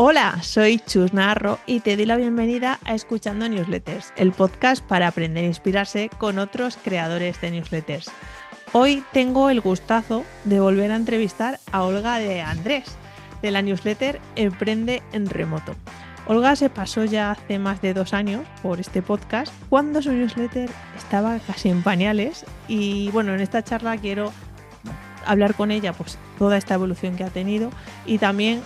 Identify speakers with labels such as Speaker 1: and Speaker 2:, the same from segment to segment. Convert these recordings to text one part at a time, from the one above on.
Speaker 1: Hola, soy Chus Narro y te doy la bienvenida a Escuchando Newsletters, el podcast para aprender e inspirarse con otros creadores de newsletters. Hoy tengo el gustazo de volver a entrevistar a Olga de Andrés, de la newsletter Emprende en Remoto. Olga se pasó ya hace más de 2 años por este podcast cuando su newsletter estaba casi en pañales y bueno, en esta charla quiero hablar con ella pues toda esta evolución que ha tenido y también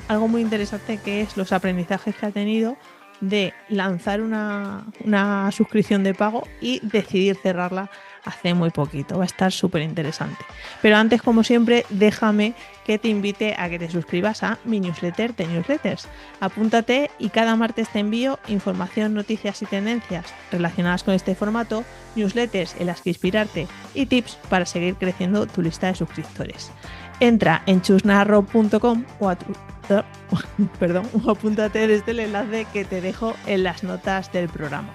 Speaker 1: algo muy interesante que es los aprendizajes que ha tenido de lanzar una suscripción de pago y decidir cerrarla hace muy poquito. Va a estar súper interesante. Pero antes, como siempre, déjame que te invite a que te suscribas a mi newsletter de newsletters. Apúntate y cada martes te envío información, noticias y tendencias relacionadas con este formato, newsletters en las que inspirarte y tips para seguir creciendo tu lista de suscriptores. Entra en chusnarro.com o apúntate desde el enlace que te dejo en las notas del programa.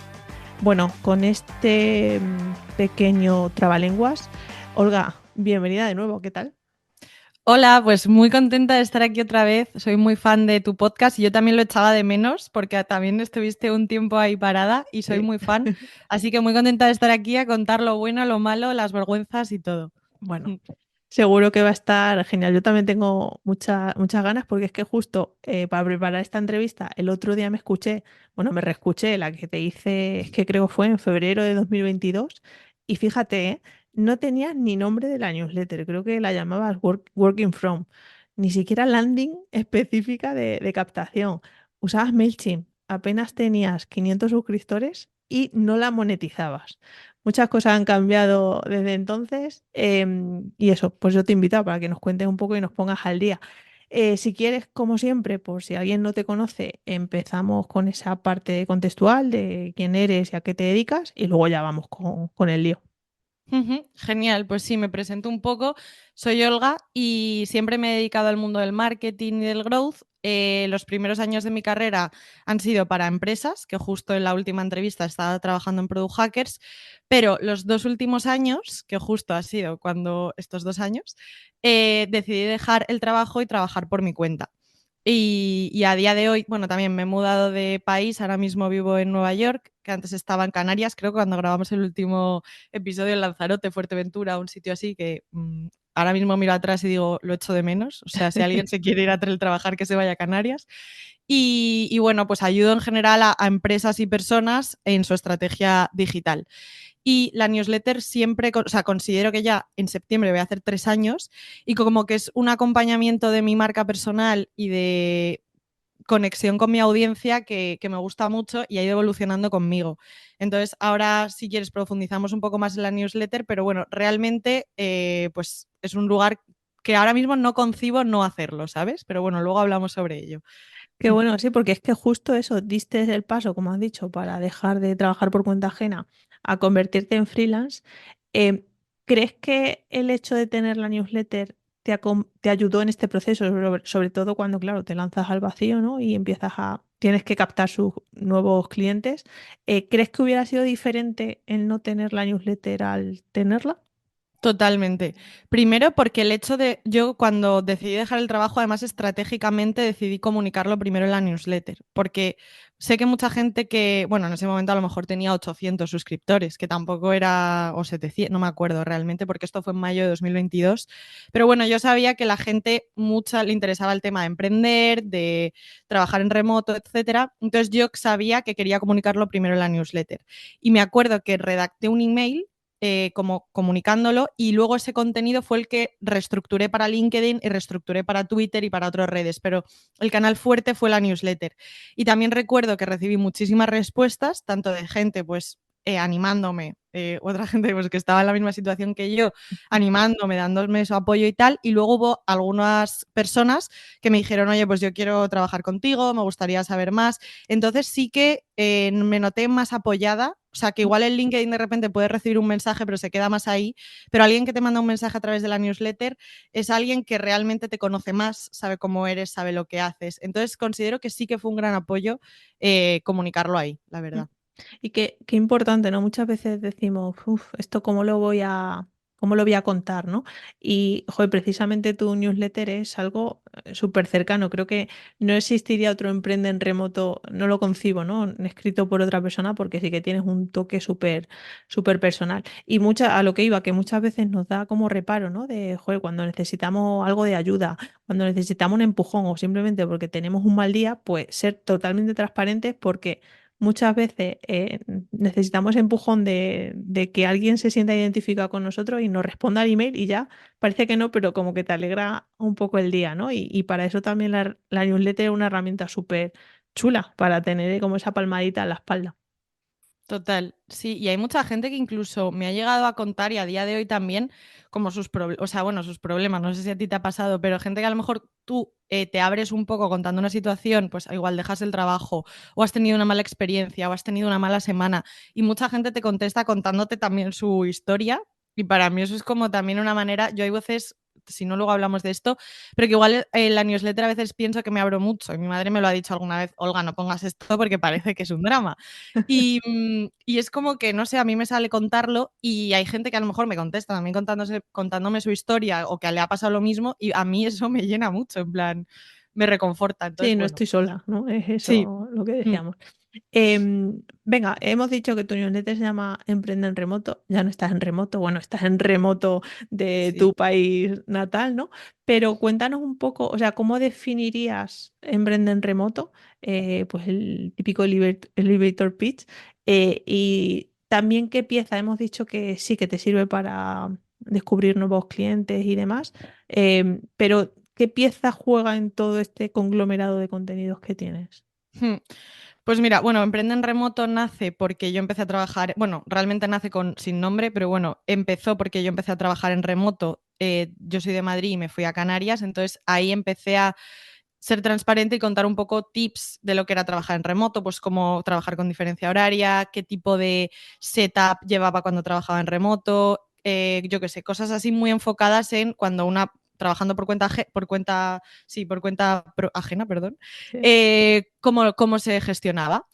Speaker 1: Bueno, con este pequeño trabalenguas, Olga, bienvenida de nuevo, ¿qué tal?
Speaker 2: Hola, pues muy contenta de estar aquí otra vez. Soy muy fan de tu podcast y yo también lo echaba de menos porque también estuviste un tiempo ahí parada y soy muy fan. Así que muy contenta de estar aquí a contar lo bueno, lo malo, las vergüenzas y todo.
Speaker 1: Bueno, seguro que va a estar genial. Yo también tengo muchas ganas porque es que justo para preparar esta entrevista el otro día me reescuché la que te hice, es que creo fue en febrero de 2022 y fíjate, no tenías ni nombre de la newsletter, creo que la llamabas Working From, ni siquiera landing específica de captación. Usabas MailChimp, apenas tenías 500 suscriptores y no la monetizabas. Muchas cosas han cambiado desde entonces y eso, pues yo te invito para que nos cuentes un poco y nos pongas al día. Si quieres, como siempre, por si alguien no te conoce, empezamos con esa parte contextual de quién eres y a qué te dedicas y luego ya vamos con el lío.
Speaker 2: Genial, pues sí, me presento un poco. Soy Olga y siempre me he dedicado al mundo del marketing y del growth. Los primeros años de mi carrera han sido para empresas, que justo en la última entrevista estaba trabajando en Product Hackers, pero los 2 últimos años, que justo ha sido cuando estos 2 años, decidí dejar el trabajo y trabajar por mi cuenta. Y a día de hoy, bueno, también me he mudado de país, ahora mismo vivo en Nueva York, que antes estaba en Canarias, creo que cuando grabamos el último episodio en Lanzarote, Fuerteventura, un sitio así que ahora mismo miro atrás y digo, lo echo de menos. O sea, si alguien se quiere ir a teletrabajar, que se vaya a Canarias. Y bueno, pues ayudo en general a empresas y personas en su estrategia digital. Y la newsletter siempre, o sea, considero que ya en septiembre voy a hacer 3 años y como que es un acompañamiento de mi marca personal y de conexión con mi audiencia que me gusta mucho y ha ido evolucionando conmigo. Entonces, ahora si quieres profundizamos un poco más en la newsletter, pero bueno, realmente pues es un lugar que ahora mismo no concibo no hacerlo, ¿sabes? Pero bueno, luego hablamos sobre ello.
Speaker 1: Qué bueno, sí, porque es que justo eso, diste el paso, como has dicho, para dejar de trabajar por cuenta ajena a convertirte en freelance. Eh, ¿Crees que el hecho de tener la newsletter te ayudó en este proceso, sobre todo cuando, claro, te lanzas al vacío, ¿no? Y tienes que captar sus nuevos clientes. ¿Crees que hubiera sido diferente el no tener la newsletter al tenerla?
Speaker 2: Totalmente. Primero porque el hecho de, yo cuando decidí dejar el trabajo, además estratégicamente decidí comunicarlo primero en la newsletter, porque sé que mucha gente que, bueno, en ese momento a lo mejor tenía 800 suscriptores, que tampoco era, o 700, no me acuerdo realmente, porque esto fue en mayo de 2022, pero bueno, yo sabía que la gente mucha le interesaba el tema de emprender, de trabajar en remoto, etcétera, entonces yo sabía que quería comunicarlo primero en la newsletter. Y me acuerdo que redacté un email como comunicándolo y luego ese contenido fue el que reestructuré para LinkedIn y reestructuré para Twitter y para otras redes, pero el canal fuerte fue la newsletter. Y también recuerdo que recibí muchísimas respuestas, tanto de gente pues animándome, otra gente pues, que estaba en la misma situación que yo, animándome, dándome su apoyo y tal, y luego hubo algunas personas que me dijeron, oye, pues yo quiero trabajar contigo, me gustaría saber más. Entonces sí que me noté más apoyada. O sea, que igual en LinkedIn de repente puedes recibir un mensaje, pero se queda más ahí. Pero alguien que te manda un mensaje a través de la newsletter es alguien que realmente te conoce más, sabe cómo eres, sabe lo que haces. Entonces considero que sí que fue un gran apoyo comunicarlo ahí, la verdad.
Speaker 1: Y qué importante, ¿no? Muchas veces decimos, uff, ¿esto cómo lo voy a cómo lo voy a contar, ¿no? Y, joder, precisamente tu newsletter es algo súper cercano. Creo que no existiría otro emprende en remoto, no lo concibo, ¿no? Escrito por otra persona porque sí que tienes un toque súper personal. Y a lo que iba, que muchas veces nos da como reparo, ¿no? De, joder, cuando necesitamos algo de ayuda, cuando necesitamos un empujón o simplemente porque tenemos un mal día, pues ser totalmente transparentes porque muchas veces necesitamos empujón de que alguien se sienta identificado con nosotros y nos responda al email y ya parece que no, pero como que te alegra un poco el día, ¿no? Y para eso también la newsletter es una herramienta súper chula para tener como esa palmadita en la espalda.
Speaker 2: Total, sí, y hay mucha gente que incluso me ha llegado a contar y a día de hoy también como sus problemas, o sea, bueno, sus problemas, no sé si a ti te ha pasado, pero gente que a lo mejor tú te abres un poco contando una situación, pues igual dejas el trabajo o has tenido una mala experiencia o has tenido una mala semana y mucha gente te contesta contándote también su historia y para mí eso es como también una manera, yo hay veces, si no luego hablamos de esto, pero que igual en la newsletter a veces pienso que me abro mucho y mi madre me lo ha dicho alguna vez, Olga, no pongas esto porque parece que es un drama. Y es como que, no sé, a mí me sale contarlo y hay gente que a lo mejor me contesta también contándome su historia o que le ha pasado lo mismo y a mí eso me llena mucho, en plan, me reconforta. Entonces,
Speaker 1: Sí, no
Speaker 2: bueno,
Speaker 1: estoy sola, ¿no? Es
Speaker 2: sí.
Speaker 1: eso lo que
Speaker 2: Mm,
Speaker 1: decíamos. Venga, hemos dicho que tu newsletter se llama Emprende en Remoto. Ya no estás en remoto, bueno, estás en remoto de
Speaker 2: sí.
Speaker 1: tu país natal, ¿no? Pero cuéntanos un poco, o sea, ¿cómo definirías Emprende en Remoto? Pues el típico elevator pitch. Y también qué pieza, hemos dicho que sí, que te sirve para descubrir nuevos clientes y demás. Pero ¿qué pieza juega en todo este conglomerado de contenidos que tienes?
Speaker 2: Mm. Pues mira, bueno, Emprende en Remoto nace porque yo empecé a trabajar, bueno, realmente nace sin nombre, pero bueno, empezó porque yo empecé a trabajar en remoto. Yo soy de Madrid y me fui a Canarias, entonces ahí empecé a ser transparente y contar un poco tips de lo que era trabajar en remoto, pues cómo trabajar con diferencia horaria, qué tipo de setup llevaba cuando trabajaba en remoto, yo qué sé, cosas así muy enfocadas en cuando una trabajando por cuenta ajena, perdón,
Speaker 1: Sí.
Speaker 2: cómo se gestionaba.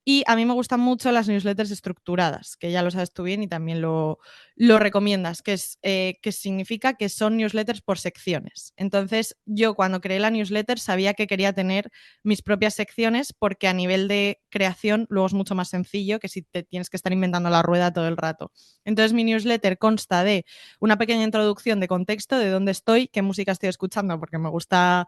Speaker 2: Y a mí me gustan mucho las newsletters estructuradas, que ya lo sabes tú bien y también lo recomiendas, que significa que son newsletters por secciones. Entonces, yo cuando creé la newsletter sabía que quería tener mis propias secciones porque a nivel de creación luego es mucho más sencillo que si te tienes que estar inventando la rueda todo el rato. Entonces, mi newsletter consta de una pequeña introducción de contexto de dónde estoy, qué música estoy escuchando, porque me gusta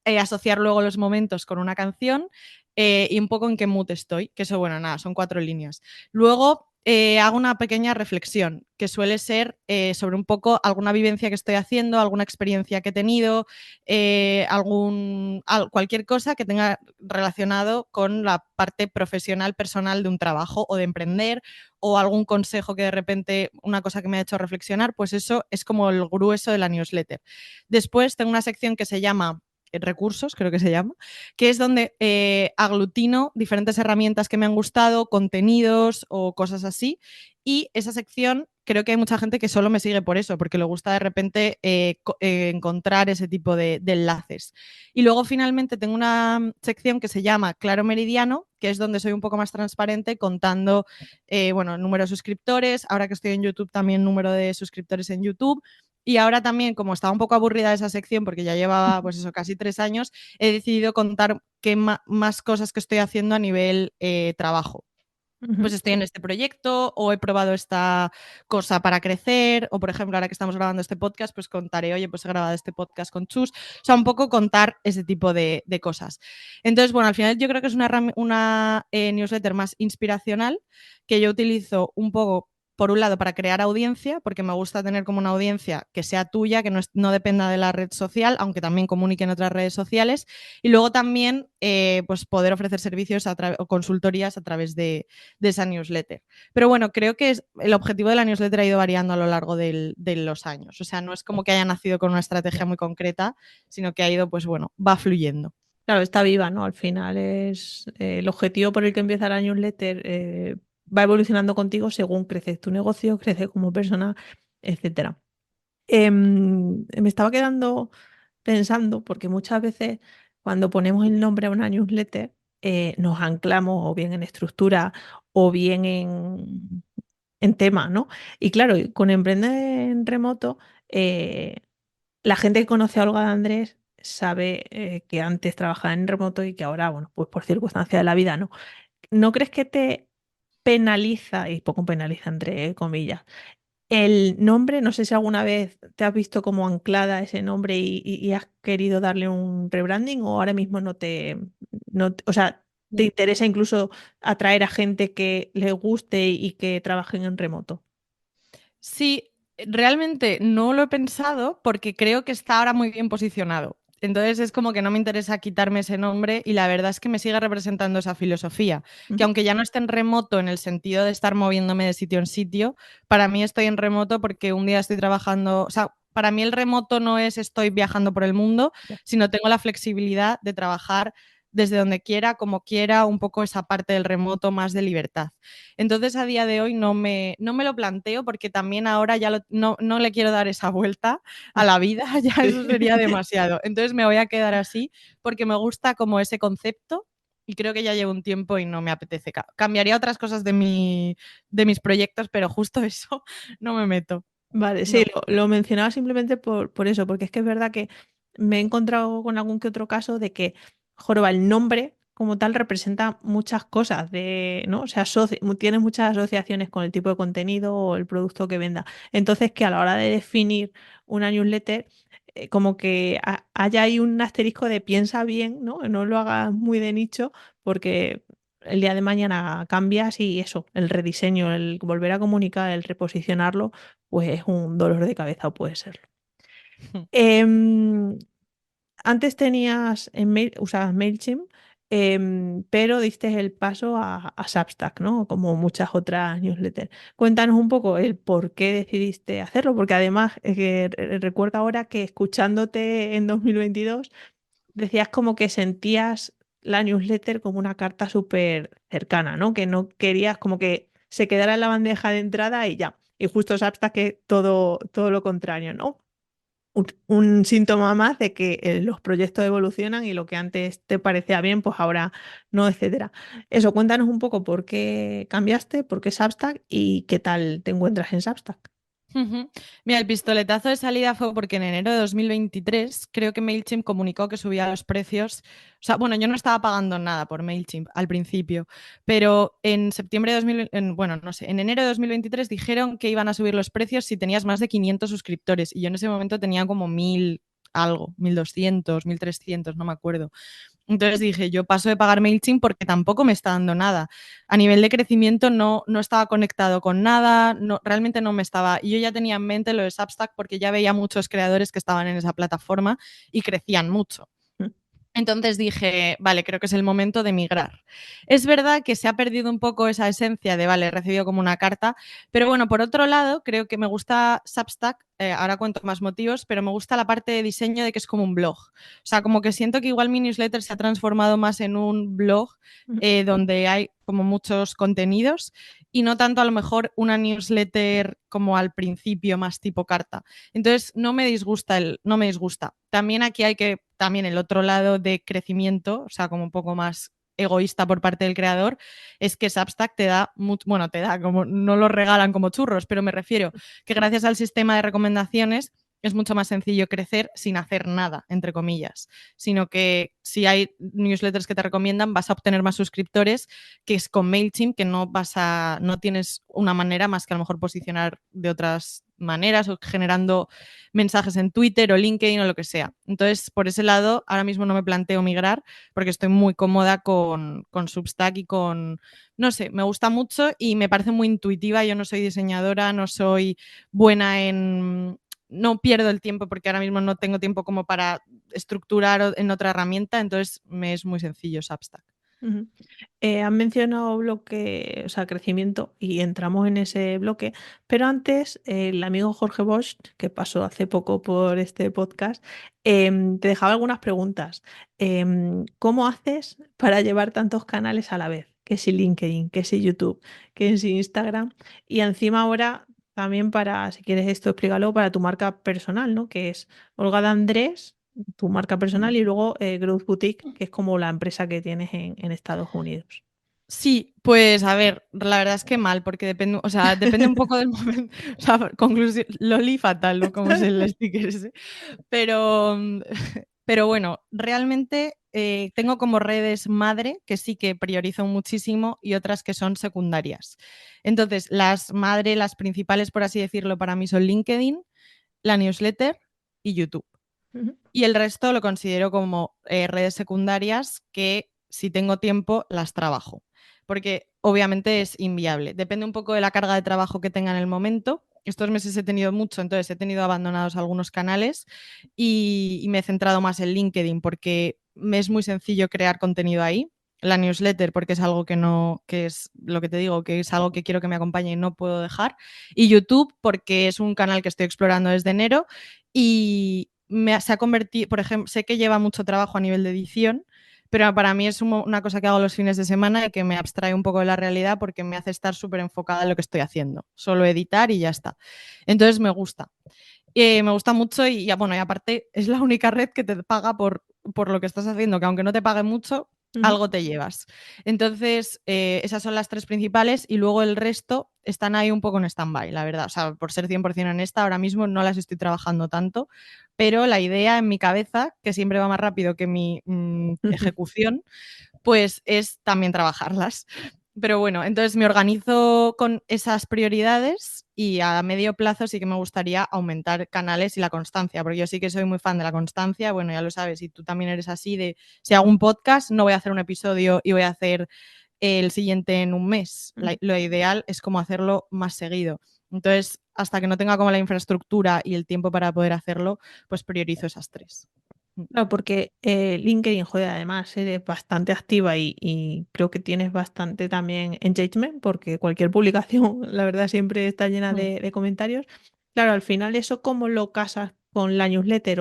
Speaker 2: asociar luego los momentos con una canción y un poco en qué mood estoy, que eso, bueno, nada, son 4 líneas. Luego hago una pequeña reflexión, que suele ser sobre un poco alguna vivencia que estoy haciendo, alguna experiencia que he tenido, cualquier cosa que tenga relacionado con la parte profesional, personal de un trabajo o de emprender, o algún consejo que de repente, una cosa que me ha hecho reflexionar, pues eso es como el grueso de la newsletter. Después tengo una sección que se llama recursos, creo que se llama, que es donde aglutino diferentes herramientas que me han gustado, contenidos o cosas así. Y esa sección creo que hay mucha gente que solo me sigue por eso, porque le gusta de repente encontrar ese tipo de enlaces. Y luego finalmente tengo una sección que se llama Claro Meridiano, que es donde soy un poco más transparente contando, bueno, número de suscriptores, ahora que estoy en YouTube también número de suscriptores en YouTube, y ahora también, como estaba un poco aburrida de esa sección, porque ya llevaba, pues eso, casi 3 años, he decidido contar qué más cosas que estoy haciendo a nivel trabajo. Pues
Speaker 1: Ujú.
Speaker 2: estoy en este proyecto o he probado esta cosa para crecer o, por ejemplo, ahora que estamos grabando este podcast, pues contaré, oye, pues he grabado este podcast con Chus. O sea, un poco contar ese tipo de cosas. Entonces, bueno, al final yo creo que es una newsletter más inspiracional que yo utilizo un poco por un lado, para crear audiencia, porque me gusta tener como una audiencia que sea tuya, que no dependa de la red social, aunque también comunique en otras redes sociales. Y luego también, pues poder ofrecer servicios o consultorías a través de esa newsletter. Pero bueno, creo que el objetivo de la newsletter ha ido variando a lo largo de los años. O sea, no es como que haya nacido con una estrategia muy concreta, sino que ha ido, pues bueno, va fluyendo.
Speaker 1: Claro, está viva, ¿no? Al final es el objetivo por el que empieza la newsletter, va evolucionando contigo según crece tu negocio, crece como persona, etcétera. Me estaba quedando pensando, porque muchas veces cuando ponemos el nombre a una newsletter, nos anclamos o bien en estructura o bien en tema, ¿no? Y claro, con Emprende en Remoto, eh, la gente que conoce a Olga de Andrés sabe que antes trabajaba en remoto y que ahora, bueno, pues por circunstancias de la vida, ¿no? ¿No crees que te penaliza, y poco penaliza entre comillas, el nombre? No sé si alguna vez te has visto como anclada a ese nombre y has querido darle un rebranding o ahora mismo o sea, te interesa incluso atraer a gente que le guste y que trabajen en remoto.
Speaker 2: Sí, realmente no lo he pensado porque creo que está ahora muy bien posicionado. Entonces es como que no me interesa quitarme ese nombre y la verdad es que me sigue representando esa filosofía, que
Speaker 1: Ujú.
Speaker 2: aunque ya no esté en remoto en el sentido de estar moviéndome de sitio en sitio, para mí estoy en remoto porque un día estoy trabajando, o sea, para mí el remoto no es estoy viajando por el mundo,
Speaker 1: Ya.
Speaker 2: sino tengo la flexibilidad de trabajar desde donde quiera, como quiera, un poco esa parte del remoto más de libertad. Entonces, a día de hoy no me lo planteo porque también ahora ya no le quiero dar esa vuelta a la vida, ya eso sería
Speaker 1: Sí.
Speaker 2: demasiado. Entonces, me voy a quedar así porque me gusta como ese concepto y creo que ya llevo un tiempo y no me apetece. Cambiaría otras cosas de mis proyectos, pero justo eso no me meto.
Speaker 1: Vale, sí,
Speaker 2: No.
Speaker 1: lo mencionaba simplemente por eso, porque es que es verdad que me he encontrado con algún que otro caso de que, joroba, el nombre como tal representa muchas cosas, ¿no? O sea, tienes muchas asociaciones con el tipo de contenido o el producto que venda. Entonces, que a la hora de definir una newsletter, como que haya ahí un asterisco de piensa bien, ¿no? No lo hagas muy de nicho, porque el día de mañana cambias y eso, el rediseño, el volver a comunicar, el reposicionarlo pues es un dolor de cabeza o puede serlo. Em, Antes usabas MailChimp, pero diste el paso a Substack, ¿no? Como muchas otras newsletters. Cuéntanos un poco el por qué decidiste hacerlo, porque además recuerdo ahora que escuchándote en 2022 decías como que sentías la newsletter como una carta súper cercana, ¿no? Que no querías como que se quedara en la bandeja de entrada y ya. Y justo Substack que todo lo contrario, ¿no? Un síntoma más de que los proyectos evolucionan y lo que antes te parecía bien, pues ahora no, etcétera. Eso, cuéntanos un poco por qué cambiaste, por qué Substack y qué tal te encuentras en Substack.
Speaker 2: Ujú. Mira, el pistoletazo de salida fue porque en enero de 2023 creo que MailChimp comunicó que subía los precios. O sea, bueno, yo no estaba pagando nada por MailChimp al principio, pero en septiembre de 2000, bueno, no sé, en enero de 2023 dijeron que iban a subir los precios si tenías más de 500 suscriptores y yo en ese momento tenía como 1000 algo, 1200, 1300, no me acuerdo. Entonces dije, yo paso de pagar MailChimp porque tampoco me está dando nada. A nivel de crecimiento no estaba conectado con nada, realmente no me estaba. Y yo ya tenía en mente lo de Substack porque ya veía muchos creadores que estaban en esa plataforma y crecían mucho.
Speaker 1: Mm.
Speaker 2: Entonces dije, vale, creo que es el momento de migrar. Es verdad que se ha perdido un poco esa esencia de, vale, he recibido como una carta, pero bueno, por otro lado, creo que me gusta Substack, ahora cuento más motivos, pero me gusta la parte de diseño de que es como un blog. O sea, como que siento que igual mi newsletter se ha transformado más en un blog
Speaker 1: Mm.
Speaker 2: donde hay como muchos contenidos y no tanto a lo mejor una newsletter como al principio más tipo carta. Entonces no me disgusta no me disgusta. También aquí hay que, también el otro lado de crecimiento, o sea, como un poco más egoísta por parte del creador, es que Substack te da, bueno, te da como, no lo regalan como churros, pero me refiero que gracias al sistema de recomendaciones es mucho más sencillo crecer sin hacer nada, entre comillas, sino que si hay newsletters que te recomiendan vas a obtener más suscriptores, que es con MailChimp, que no tienes una manera más que a lo mejor posicionar de otras maneras o generando mensajes en Twitter o LinkedIn o lo que sea. Entonces, por ese lado, ahora mismo no me planteo migrar porque estoy muy cómoda con Substack y no sé, me gusta mucho y me parece muy intuitiva. Yo no soy diseñadora, no soy buena no pierdo el tiempo porque ahora mismo no tengo tiempo como para estructurar en otra herramienta, entonces me es muy sencillo Substack.
Speaker 1: Ujú. Han mencionado bloque, o sea, crecimiento y entramos en ese bloque, pero antes el amigo Jorge Bosch, que pasó hace poco por este podcast, te dejaba algunas preguntas. ¿Cómo haces para llevar tantos canales a la vez? Que si LinkedIn, que si YouTube, que si Instagram y encima ahora también para, si quieres esto, explícalo para tu marca personal, ¿no? Que es Olga de Andrés, tu marca personal y luego Growth Boutique, que es como la empresa que tienes en Estados Unidos.
Speaker 2: Sí, pues a ver, la verdad es que mal, porque depende, o sea, depende un poco del momento. O sea, conclusión, Loli fatal, ¿no? Como es el sticker ese. Pero, pero bueno, realmente tengo como redes madre que sí que priorizo muchísimo y otras que son secundarias. Entonces, las madre, las principales, por así decirlo, para mí son LinkedIn, la newsletter y YouTube.
Speaker 1: Ujú.
Speaker 2: Y el resto lo considero como redes secundarias que si tengo tiempo las trabajo. Porque obviamente es inviable. Depende un poco de la carga de trabajo que tenga en el momento. Estos meses he tenido mucho, entonces he tenido abandonados algunos canales y me he centrado más en LinkedIn porque me es muy sencillo crear contenido ahí. La newsletter porque es algo que no, que es lo que te digo, que es algo que quiero que me acompañe y no puedo dejar. Y YouTube porque es un canal que estoy explorando desde enero y se ha convertido, por ejemplo, sé que lleva mucho trabajo a nivel de edición, pero para mí es una cosa que hago los fines de semana y que me abstrae un poco de la realidad porque me hace estar súper enfocada en lo que estoy haciendo. Solo editar y ya está. Entonces me gusta mucho y ya, bueno, y aparte es la única red que te paga por lo que estás haciendo, que aunque no te pague mucho,
Speaker 1: Ujú.
Speaker 2: algo te llevas. Entonces, esas son las tres principales y luego el resto están ahí un poco en stand-by, la verdad. O sea, por ser 100% honesta, ahora mismo no las estoy trabajando tanto, pero la idea en mi cabeza, que siempre va más rápido que mi ejecución, pues es también trabajarlas. Pero bueno, entonces me organizo con esas prioridades y a medio plazo sí que me gustaría aumentar canales y la constancia, porque yo sí que soy muy fan de la constancia, bueno, ya lo sabes, y tú también eres así de, si hago un podcast, no voy a hacer un episodio y voy a hacer el siguiente en un mes. Lo ideal es como hacerlo más seguido. Entonces, hasta que no tenga como la infraestructura y el tiempo para poder hacerlo, pues priorizo esas tres.
Speaker 1: Claro, porque LinkedIn, joder, además eres bastante activa y creo que tienes bastante también engagement, porque cualquier publicación, la verdad, siempre está llena
Speaker 2: Mm.
Speaker 1: de comentarios. Claro, al final, ¿eso cómo lo casas con la newsletter?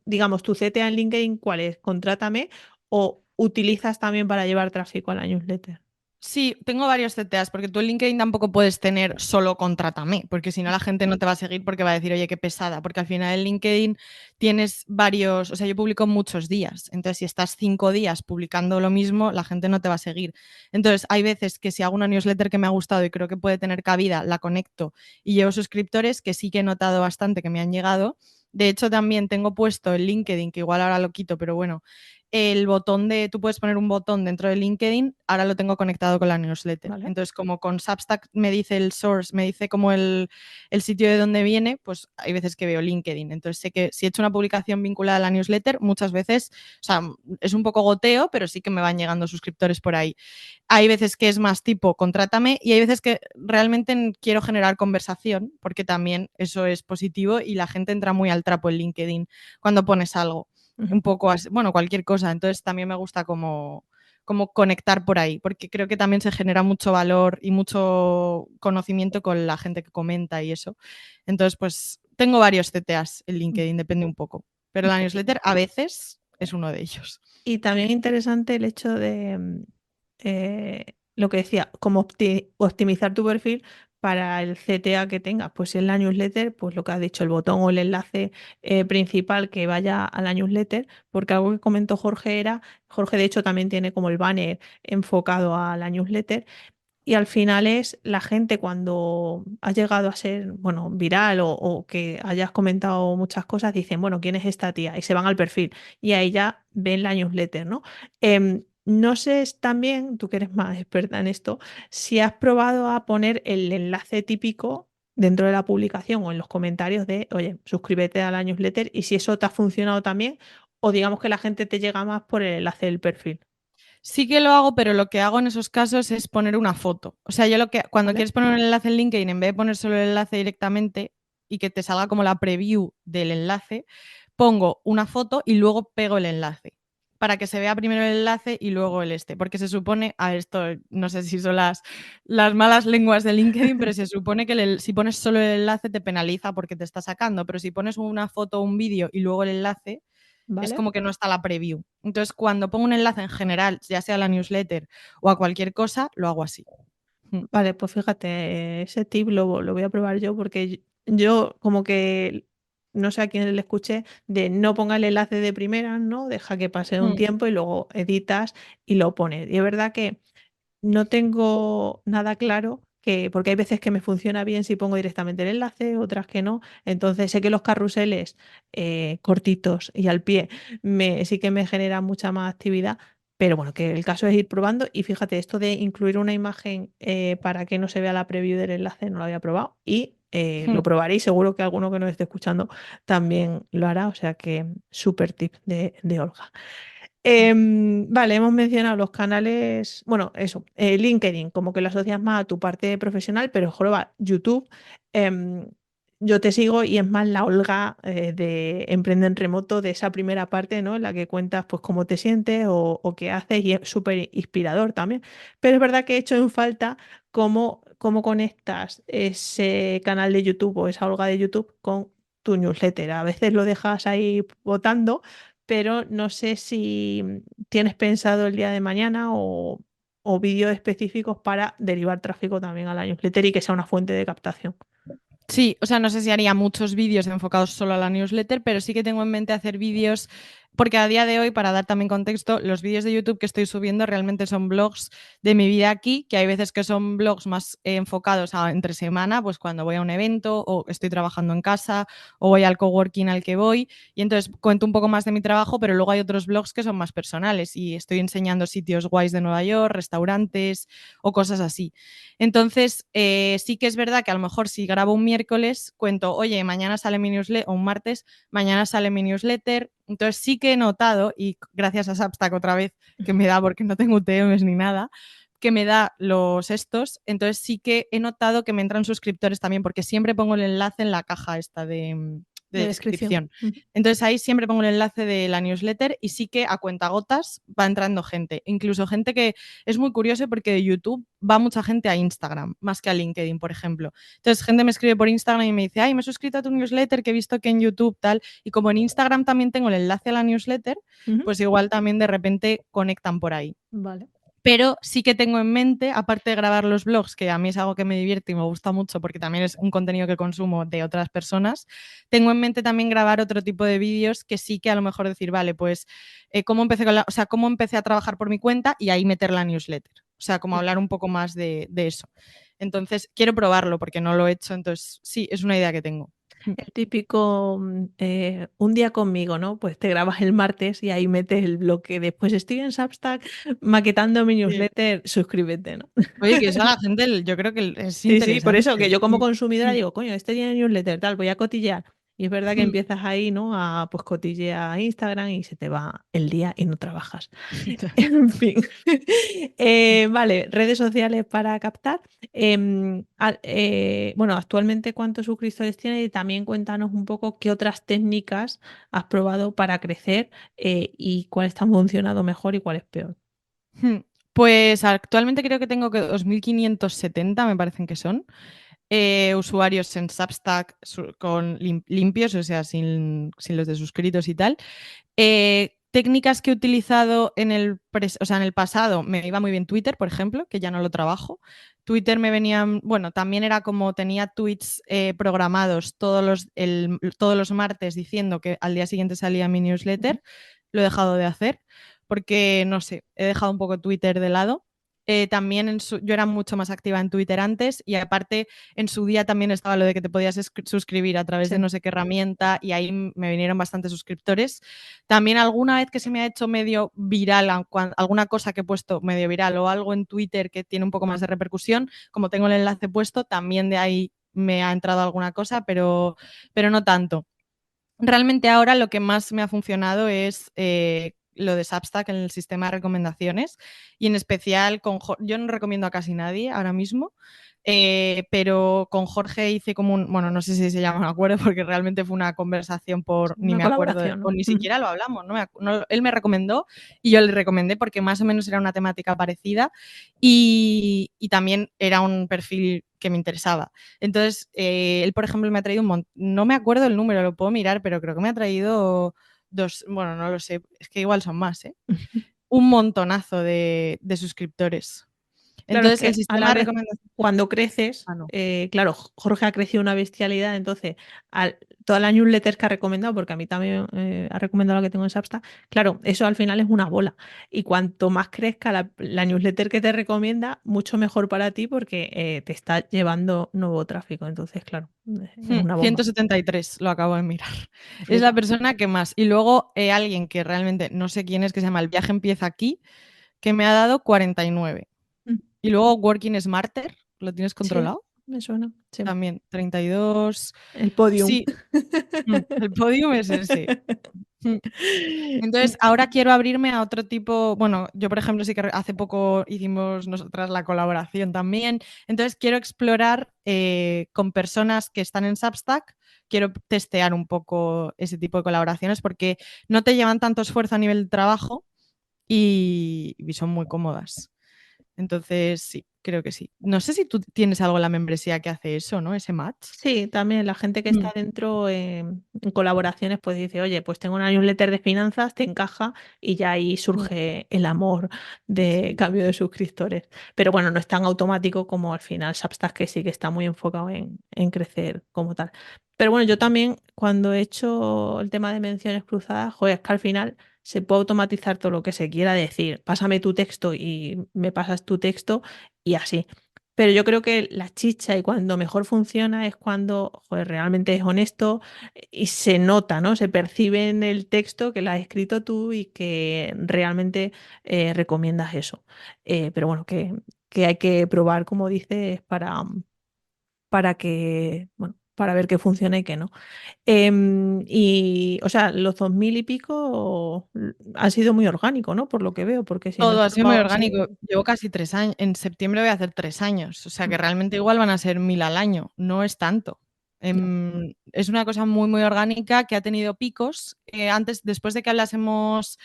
Speaker 1: Digamos, tu CTA en LinkedIn, ¿cuál es? ¿Contrátame o utilizas también para llevar tráfico a la newsletter?
Speaker 2: Sí, tengo varios CTAs, porque tú en LinkedIn tampoco puedes tener solo contrátame, porque si no la gente no te va a seguir porque va a decir, oye, qué pesada, porque al final en LinkedIn tienes varios, o sea, yo publico muchos días, entonces si estás 5 días publicando lo mismo, la gente no te va a seguir. Entonces hay veces que si hago una newsletter que me ha gustado y creo que puede tener cabida, la conecto y llevo suscriptores que sí que he notado bastante que me han llegado. De hecho, también tengo puesto en LinkedIn, que igual ahora lo quito, pero bueno, el botón tú puedes poner un botón dentro de LinkedIn, ahora lo tengo conectado con la newsletter.
Speaker 1: ¿Vale?
Speaker 2: Entonces, como con Substack me dice el source, me dice como el sitio de donde viene, pues hay veces que veo LinkedIn. Entonces, sé que si he hecho una publicación vinculada a la newsletter, muchas veces, o sea, es un poco goteo, pero sí que me van llegando suscriptores por ahí. Hay veces que es más tipo, contrátame, y hay veces que realmente quiero generar conversación, porque también eso es positivo y la gente entra muy al trapo en LinkedIn cuando pones algo
Speaker 1: Ujú.
Speaker 2: un poco así, bueno, cualquier cosa. Entonces también me gusta como conectar por ahí, porque creo que también se genera mucho valor y mucho conocimiento con la gente que comenta y eso. Entonces, pues tengo varios CTAs en LinkedIn, depende un poco. Pero la
Speaker 1: Vale.
Speaker 2: newsletter a veces es uno de ellos.
Speaker 1: Y también interesante el hecho de lo que decía, como optimizar tu perfil para el CTA que tengas. Pues en la newsletter, pues lo que has dicho, el botón o el enlace principal que vaya a la newsletter, porque algo que comentó Jorge era, Jorge de hecho también tiene como el banner enfocado a la newsletter. Y al final es la gente cuando ha llegado a ser, bueno, viral o que hayas comentado muchas cosas, dicen, bueno, ¿quién es esta tía? Y se van al perfil y ahí ya ven la newsletter, ¿no? No sé también, tú que eres más experta en esto, si has probado a poner el enlace típico dentro de la publicación o en los comentarios de, oye, suscríbete a la newsletter y si eso te ha funcionado también o digamos que la gente te llega más por el enlace del perfil,
Speaker 2: Sí que lo hago, pero lo que hago en esos casos es poner una foto. O sea, yo cuando
Speaker 1: ¿vale?
Speaker 2: quieres poner un enlace en LinkedIn, en vez de poner solo el enlace directamente y que te salga como la preview del enlace, pongo una foto y luego pego el enlace para que se vea primero el enlace y luego el este, porque se supone, a esto no sé si son las malas lenguas de LinkedIn, pero se supone que si pones solo el enlace te penaliza porque te está sacando, pero si pones una foto o un vídeo y luego el enlace, es
Speaker 1: ¿Vale?
Speaker 2: como que no está la preview. Entonces, cuando pongo un enlace en general, ya sea a la newsletter o a cualquier cosa, lo hago así. Mm.
Speaker 1: Vale, pues fíjate, ese tip lo voy a probar yo porque yo como que no sé a quién le escuché de no ponga el enlace de primera, ¿no? Deja que pase un
Speaker 2: Mm.
Speaker 1: tiempo y luego editas y lo pones. Y es verdad que no tengo nada claro. Porque hay veces que me funciona bien si pongo directamente el enlace, otras que no. Entonces sé que los carruseles cortitos y al pie sí que me generan mucha más actividad, pero bueno, que el caso es ir probando. Y fíjate, esto de incluir una imagen para que no se vea la preview del enlace no lo había probado y lo probaré y seguro que alguno que nos esté escuchando también lo hará. O sea que súper tip de Olga. Vale, hemos mencionado los canales, bueno, eso, LinkedIn, como que lo asocias más a tu parte profesional, pero joroba, YouTube, em, yo te sigo y es más la Olga de Emprende en Remoto, de esa primera parte, ¿no? En la que cuentas pues cómo te sientes o qué haces y es súper inspirador también. Pero es verdad que he hecho en falta cómo conectas ese canal de YouTube o esa Olga de YouTube con tu newsletter. A veces lo dejas ahí votando, pero no sé si tienes pensado el día de mañana o vídeos específicos para derivar tráfico también a la newsletter y que sea una fuente de captación.
Speaker 2: Sí, o sea, no sé si haría muchos vídeos enfocados solo a la newsletter, pero sí que tengo en mente hacer vídeos, porque a día de hoy, para dar también contexto, los vídeos de YouTube que estoy subiendo realmente son blogs de mi vida aquí, que hay veces que son blogs más enfocados a entre semana, pues cuando voy a un evento o estoy trabajando en casa o voy al coworking al que voy, y entonces cuento un poco más de mi trabajo, pero luego hay otros blogs que son más personales y estoy enseñando sitios guays de Nueva York, restaurantes o cosas así. Entonces, sí que es verdad que a lo mejor si grabo un miércoles, cuento, oye, mañana sale mi newsletter, o un martes, mañana sale mi newsletter. Entonces sí que he notado, y gracias a Substack otra vez, que me da, porque no tengo UTMs ni nada, que me da los estos, entonces sí que he notado que me entran suscriptores también, porque siempre pongo el enlace en la caja esta de
Speaker 1: De descripción.
Speaker 2: descripción. Entonces ahí siempre pongo el enlace de la newsletter y sí que a cuentagotas va entrando gente, incluso gente que es muy curioso porque de YouTube va mucha gente a Instagram, más que a LinkedIn, por ejemplo. Entonces gente me escribe por Instagram y me dice, ay, me he suscrito a tu newsletter que he visto que en YouTube tal, y como en Instagram también tengo el enlace a la newsletter,
Speaker 1: Ujú.
Speaker 2: pues igual también de repente conectan por ahí.
Speaker 1: Vale.
Speaker 2: Pero sí que tengo en mente, aparte de grabar los blogs, que a mí es algo que me divierte y me gusta mucho porque también es un contenido que consumo de otras personas, tengo en mente también grabar otro tipo de vídeos que sí que a lo mejor decir, vale, pues cómo empecé cómo empecé a trabajar por mi cuenta y ahí meter la newsletter. O sea, como hablar un poco más de eso. Entonces, quiero probarlo porque no lo he hecho, entonces sí, es una idea que tengo.
Speaker 1: El típico un día conmigo, ¿no? Pues te grabas el martes y ahí metes el bloque. Después estoy en Substack maquetando mi
Speaker 2: Sí.
Speaker 1: newsletter, suscríbete, ¿no?
Speaker 2: Oye, que eso a la gente yo creo que es
Speaker 1: Sí, sí, por eso que
Speaker 2: interesante.
Speaker 1: yo como consumidora digo, coño, este día de newsletter, tal, voy a cotillear. Y es verdad que empiezas ahí, ¿no? A pues cotillear Instagram y se te va el día y no trabajas. En fin. Vale, redes sociales para captar. Bueno, actualmente cuántos suscriptores tienes y también cuéntanos un poco qué otras técnicas has probado para crecer y cuál está funcionando mejor y cuál es peor.
Speaker 2: Pues actualmente creo que tengo que 2.570, me parecen que son, usuarios en Substack con limpios, o sea, sin los de suscritos y tal. Técnicas que he utilizado en el pasado, me iba muy bien Twitter, por ejemplo, que ya no lo trabajo. Twitter me venían, bueno, también era como tenía tweets programados todos los martes diciendo que al día siguiente salía mi newsletter. Lo he dejado de hacer porque, no sé, he dejado un poco Twitter de lado. También yo era mucho más activa en Twitter antes y aparte en su día también estaba lo de que te podías suscribir a través de
Speaker 1: Sí.
Speaker 2: no sé qué herramienta y ahí me vinieron bastantes suscriptores. También alguna vez que se me ha hecho medio viral, alguna cosa que he puesto medio viral o algo en Twitter que tiene un poco más de repercusión, como tengo el enlace puesto, también de ahí me ha entrado alguna cosa, pero no tanto. Realmente ahora lo que más me ha funcionado es lo de Substack en el sistema de recomendaciones y en especial yo no recomiendo a casi nadie ahora mismo, pero con Jorge hice como bueno, no sé si se llama un acuerdo porque realmente fue una conversación ni
Speaker 1: Una
Speaker 2: me acuerdo,
Speaker 1: colaboración,
Speaker 2: o
Speaker 1: ¿no?
Speaker 2: ni siquiera lo hablamos, él me recomendó y yo le recomendé porque más o menos era una temática parecida y también era un perfil que me interesaba. Entonces, él, por ejemplo, me ha traído un montón, no me acuerdo el número, lo puedo mirar, pero creo que me ha traído bueno, no lo sé, es que igual son más, un montonazo de suscriptores.
Speaker 1: Claro, es
Speaker 2: Entonces, el
Speaker 1: que a la
Speaker 2: sistema de
Speaker 1: vez,
Speaker 2: recomendación...
Speaker 1: cuando creces,
Speaker 2: no.
Speaker 1: claro, Jorge ha crecido una bestialidad, entonces todas las newsletters que ha recomendado, porque a mí también ha recomendado la que tengo en Substack, claro, eso al final es una bola. Y cuanto más crezca la newsletter que te recomienda, mucho mejor para ti porque te está llevando nuevo tráfico. Entonces, claro, es una bomba.
Speaker 2: 173, lo acabo de mirar. Es la
Speaker 1: Flipa.
Speaker 2: persona que más. Y luego alguien que realmente no sé quién es, que se llama El viaje empieza aquí, que me ha dado 49.
Speaker 1: Mm.
Speaker 2: Y luego Working Smarter, ¿lo tienes
Speaker 1: Sí,
Speaker 2: controlado?
Speaker 1: me suena. Sí.
Speaker 2: También, 32.
Speaker 1: El podium.
Speaker 2: Sí, el podium es ese. Mm. Entonces, ahora quiero abrirme a otro tipo. Bueno, yo, por ejemplo, sí que hace poco hicimos nosotras la colaboración también. Entonces, quiero explorar con personas que están en Substack. Quiero testear un poco ese tipo de colaboraciones porque no te llevan tanto esfuerzo a nivel de trabajo y son muy cómodas. Entonces, sí, creo que sí. No sé si tú tienes algo en la membresía que hace eso, ¿no? Ese match.
Speaker 1: Sí, también la gente que
Speaker 2: Mm.
Speaker 1: está dentro en colaboraciones, pues dice, oye, pues tengo una newsletter de finanzas, te encaja y ya ahí
Speaker 2: Mm.
Speaker 1: surge el amor de cambio de suscriptores. Pero bueno, no es tan automático como al final Substack, que sí que está muy enfocado en crecer como tal. Pero bueno, yo también cuando he hecho el tema de menciones cruzadas, joder, es que al final se puede automatizar todo lo que se quiera decir. Pásame tu texto y me pasas tu texto y así. Pero yo creo que la chicha y cuando mejor funciona es cuando joder, realmente es honesto y se nota, ¿no? Se percibe en el texto que lo has escrito tú y que realmente recomiendas eso. Pero bueno, que hay que probar, como dices, para que, bueno, para ver qué funciona y qué no. Y, o sea, los 2000 y pico ha sido muy orgánico, ¿no? Por lo que veo, porque si no
Speaker 2: Todo
Speaker 1: has
Speaker 2: ha sido muy
Speaker 1: probado
Speaker 2: orgánico.
Speaker 1: así.
Speaker 2: Llevo casi 3 años. En septiembre voy a hacer 3 años. O sea que
Speaker 1: Mm,
Speaker 2: realmente igual van a ser 1000 al año. No es tanto.
Speaker 1: ya,
Speaker 2: Es una cosa muy, muy orgánica que ha tenido picos. Antes, después de que hablásemos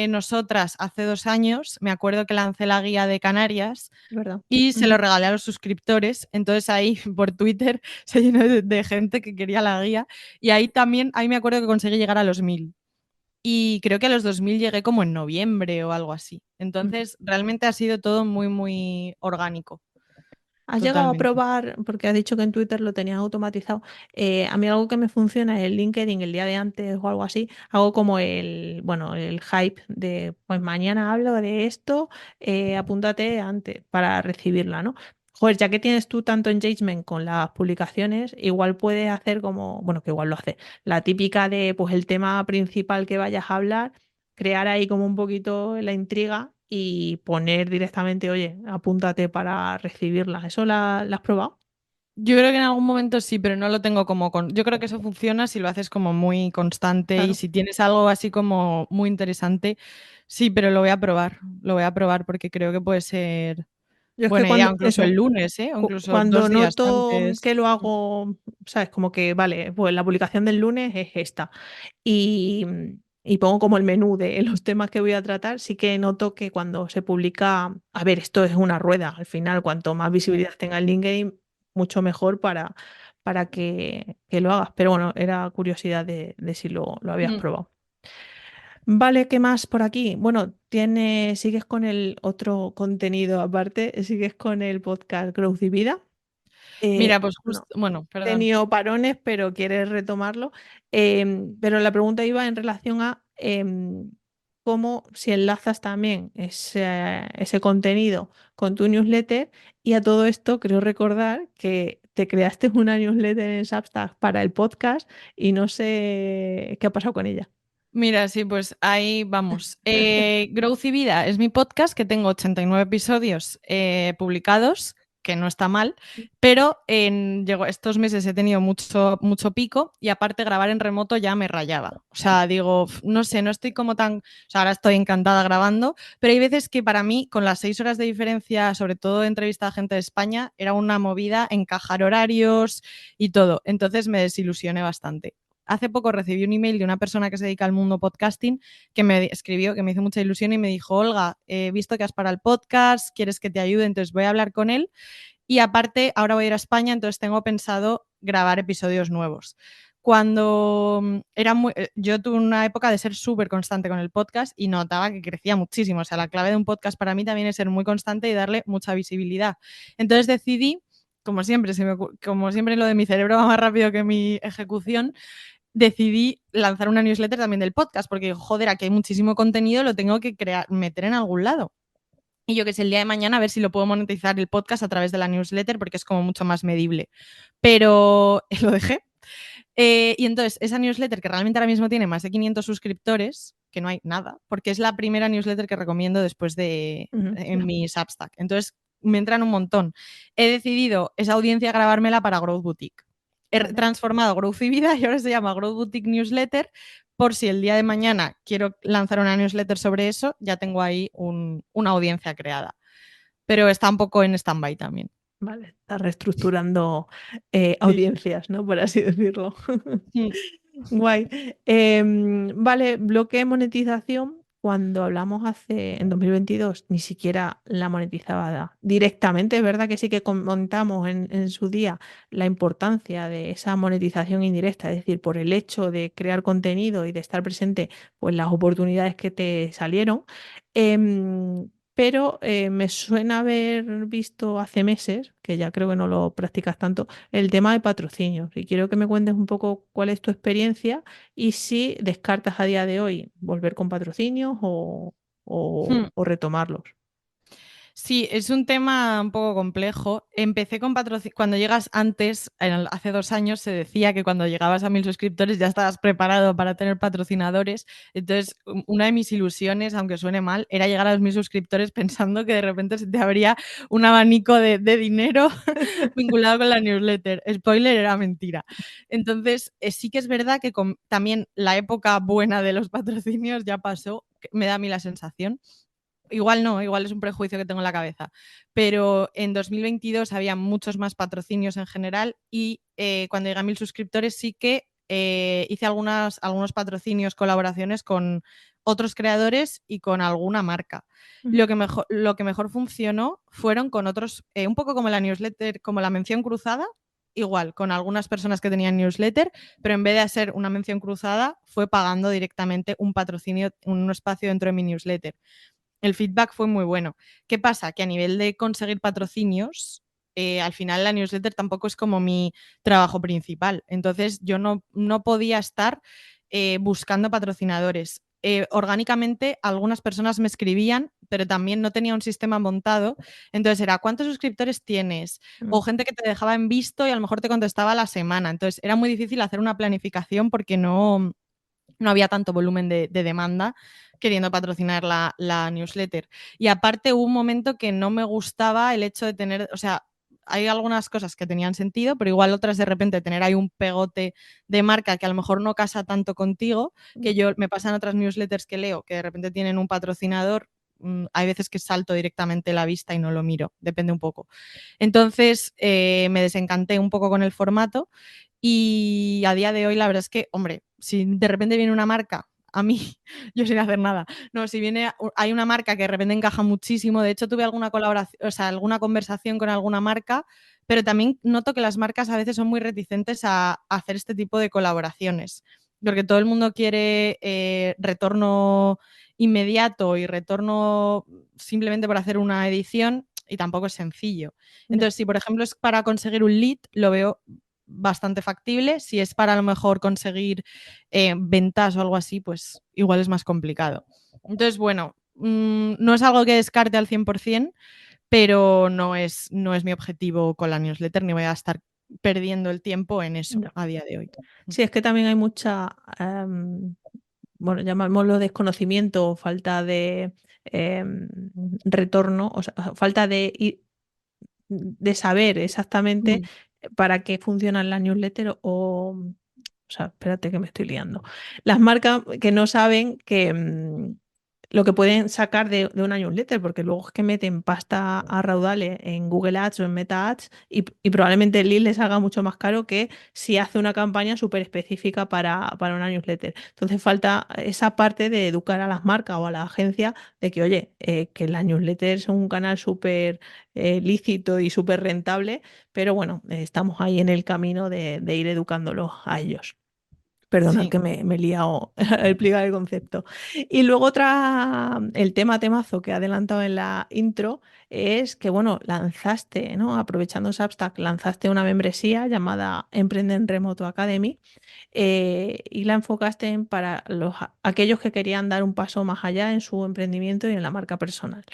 Speaker 2: nosotras hace 2 años, me acuerdo que lancé la guía de Canarias
Speaker 1: ¿verdad?
Speaker 2: y se lo
Speaker 1: Ujú.
Speaker 2: regalé a los suscriptores. Entonces ahí por Twitter se llenó de gente que quería la guía. Y ahí también, ahí me acuerdo que conseguí llegar a los 1000. Y creo que a los 2000 llegué como en noviembre o algo así.
Speaker 1: Mm.
Speaker 2: Entonces, realmente ha sido todo muy, muy orgánico,
Speaker 1: ¿Has llegado a
Speaker 2: totalmente.
Speaker 1: probar, porque has dicho que en Twitter lo tenías automatizado? A mí algo que me funciona es el LinkedIn el día de antes o algo así. Hago como bueno, el hype de, pues mañana hablo de esto, apúntate antes para recibirla, ¿no? Joder, ya que tienes tú tanto engagement con las publicaciones, igual puedes hacer como, bueno, que igual lo hace, la típica de, pues el tema principal que vayas a hablar, crear ahí como un poquito la intriga y poner directamente, oye, apúntate para recibirla. ¿Eso la has probado?
Speaker 2: Yo creo que en algún momento sí, pero no lo tengo como yo creo que eso funciona si lo haces como muy constante y
Speaker 1: Claro.
Speaker 2: si tienes algo así como muy interesante. Sí, pero lo voy a probar. Lo voy a probar porque creo que puede ser
Speaker 1: Yo es que
Speaker 2: buena idea,
Speaker 1: cuando,
Speaker 2: incluso el
Speaker 1: eso,
Speaker 2: lunes, ¿eh? O incluso
Speaker 1: cuando
Speaker 2: 2 días
Speaker 1: noto
Speaker 2: antes.
Speaker 1: que lo hago, ¿sabes? Como que, vale, pues la publicación del lunes es esta. Y, y pongo como el menú de los temas que voy a tratar, sí que noto que cuando se publica, a ver, esto es una rueda. Al final, cuanto más visibilidad tenga el LinkedIn, mucho mejor para que lo hagas. Pero bueno, era curiosidad de si lo habías
Speaker 2: Mm.
Speaker 1: probado. Vale, ¿qué más por aquí? Bueno, sigues con el otro contenido aparte, sigues con el podcast Growth y Vida.
Speaker 2: Mira, pues
Speaker 1: No,
Speaker 2: justo, bueno,
Speaker 1: he
Speaker 2: perdón.
Speaker 1: tenido parones, pero quieres retomarlo. Pero la pregunta iba en relación a cómo si enlazas también ese contenido con tu newsletter y a todo esto creo recordar que te creaste una newsletter en Substack para el podcast y no sé qué ha pasado con ella.
Speaker 2: Mira, sí, pues ahí vamos. Growth y Vida es mi podcast que tengo 89 episodios publicados, que no está mal, pero estos meses he tenido mucho, mucho pico y aparte grabar en remoto ya me rayaba. O sea, digo, no sé, no estoy como tan. O sea, ahora estoy encantada grabando, pero hay veces que para mí, con las 6 horas de diferencia, sobre todo de entrevista a gente de España, era una movida encajar horarios y todo. Entonces me desilusioné bastante. Hace poco recibí un email de una persona que se dedica al mundo podcasting que me escribió, que me hizo mucha ilusión y me dijo, Olga, he visto que has parado el podcast, ¿quieres que te ayude? Entonces voy a hablar con él y aparte ahora voy a ir a España, entonces tengo pensado grabar episodios nuevos. Cuando yo tuve una época de ser súper constante con el podcast y notaba que crecía muchísimo. O sea, la clave de un podcast para mí también es ser muy constante y darle mucha visibilidad. Entonces decidí como siempre lo de mi cerebro va más rápido que mi ejecución, decidí lanzar una newsletter también del podcast, porque joder, aquí hay muchísimo contenido, lo tengo que meter en algún lado. Y yo que sé, el día de mañana a ver si lo puedo monetizar el podcast a través de la newsletter, porque es como mucho más medible. Pero lo dejé. Y entonces, esa newsletter, que realmente ahora mismo tiene más de 500 suscriptores, que no hay nada, porque es la primera newsletter que recomiendo después de en mi Substack. Entonces, me entran un montón. He decidido esa audiencia grabármela para Growth Boutique. He transformado Growth y Vida y ahora se llama Growth Boutique Newsletter, por si el día de mañana quiero lanzar una newsletter sobre eso, ya tengo ahí una audiencia creada. Pero está un poco en stand-by también.
Speaker 1: Vale, está reestructurando audiencias, ¿no? Por así decirlo.
Speaker 2: Sí.
Speaker 1: Guay. Vale, bloque de monetización. Cuando hablamos en 2022, ni siquiera la monetizaba directamente. Es verdad que sí que comentamos en su día la importancia de esa monetización indirecta, es decir, por el hecho de crear contenido y de estar presente, pues las oportunidades que te salieron. Pero me suena haber visto hace meses, que ya creo que no lo practicas tanto, el tema de patrocinios. Y quiero que me cuentes un poco cuál es tu experiencia y si descartas a día de hoy volver con patrocinios o retomarlos.
Speaker 2: Sí, es un tema un poco complejo. Empecé con patrocinio. Cuando llegas antes, hace 2 años, se decía que cuando llegabas a 1000 suscriptores ya estabas preparado para tener patrocinadores. Entonces, una de mis ilusiones, aunque suene mal, era llegar a los 1000 suscriptores pensando que de repente se te abría un abanico de dinero vinculado con la newsletter. Spoiler, era mentira. Entonces, sí que es verdad que también la época buena de los patrocinios ya pasó, me da a mí la sensación. Igual no, igual es un prejuicio que tengo en la cabeza, pero en 2022 había muchos más patrocinios en general y cuando llegué a 1000 suscriptores sí que hice algunos patrocinios, colaboraciones con otros creadores y con alguna marca. Lo que mejor funcionó fueron con otros, un poco como la newsletter, como la mención cruzada, igual, con algunas personas que tenían newsletter, pero en vez de hacer una mención cruzada, fue pagando directamente un patrocinio, un espacio dentro de mi newsletter. El feedback fue muy bueno. ¿Qué pasa? Que a nivel de conseguir patrocinios, al final la newsletter tampoco es como mi trabajo principal. Entonces yo no podía estar buscando patrocinadores. Orgánicamente algunas personas me escribían, pero también no tenía un sistema montado. Entonces era, ¿cuántos suscriptores tienes? O gente que te dejaba en visto y a lo mejor te contestaba a la semana. Entonces era muy difícil hacer una planificación porque no había tanto volumen de demanda queriendo patrocinar la newsletter. Y aparte hubo un momento que no me gustaba el hecho de tener, o sea, hay algunas cosas que tenían sentido, pero igual otras de repente tener ahí un pegote de marca que a lo mejor no casa tanto contigo, que yo me pasan otras newsletters que leo que de repente tienen un patrocinador. Hay veces que salto directamente la vista y no lo miro, depende un poco. Entonces me desencanté un poco con el formato y a día de hoy la verdad es que, hombre, si de repente viene una marca, a mí, yo sin hacer nada, no, si hay una marca que de repente encaja muchísimo, de hecho tuve alguna colaboración, o sea, alguna conversación con alguna marca, pero también noto que las marcas a veces son muy reticentes a hacer este tipo de colaboraciones, porque todo el mundo quiere retorno inmediato y retorno simplemente por hacer una edición y tampoco es sencillo. Entonces, si por ejemplo es para conseguir un lead, lo veo bastante factible. Si es para a lo mejor conseguir ventas o algo así, pues igual es más complicado. Entonces, bueno, no es algo que descarte al 100%, pero no es mi objetivo con la newsletter, ni voy a estar perdiendo el tiempo en eso a día de hoy.
Speaker 1: Sí, es que también hay mucha, bueno, llamémoslo desconocimiento o falta de retorno, o sea, falta de saber exactamente para qué funcionan las newsletters o sea, espérate que me estoy liando. Las marcas que no saben que lo que pueden sacar de una newsletter, porque luego es que meten pasta a raudales en Google Ads o en Meta Ads y probablemente el lead les salga mucho más caro que si hace una campaña súper específica para una newsletter. Entonces falta esa parte de educar a las marcas o a la agencia de que, oye, que las newsletters son un canal súper lícito y súper rentable, pero bueno, estamos ahí en el camino de ir educándolos a ellos. Perdona
Speaker 2: Sí.
Speaker 1: que me he liado al explicar el concepto. Y luego el tema temazo que he adelantado en la intro es que, bueno, lanzaste, ¿no? Aprovechando Substack, lanzaste una membresía llamada Emprenden Remoto Academy, y la enfocaste para aquellos que querían dar un paso más allá en su emprendimiento y en la marca personal.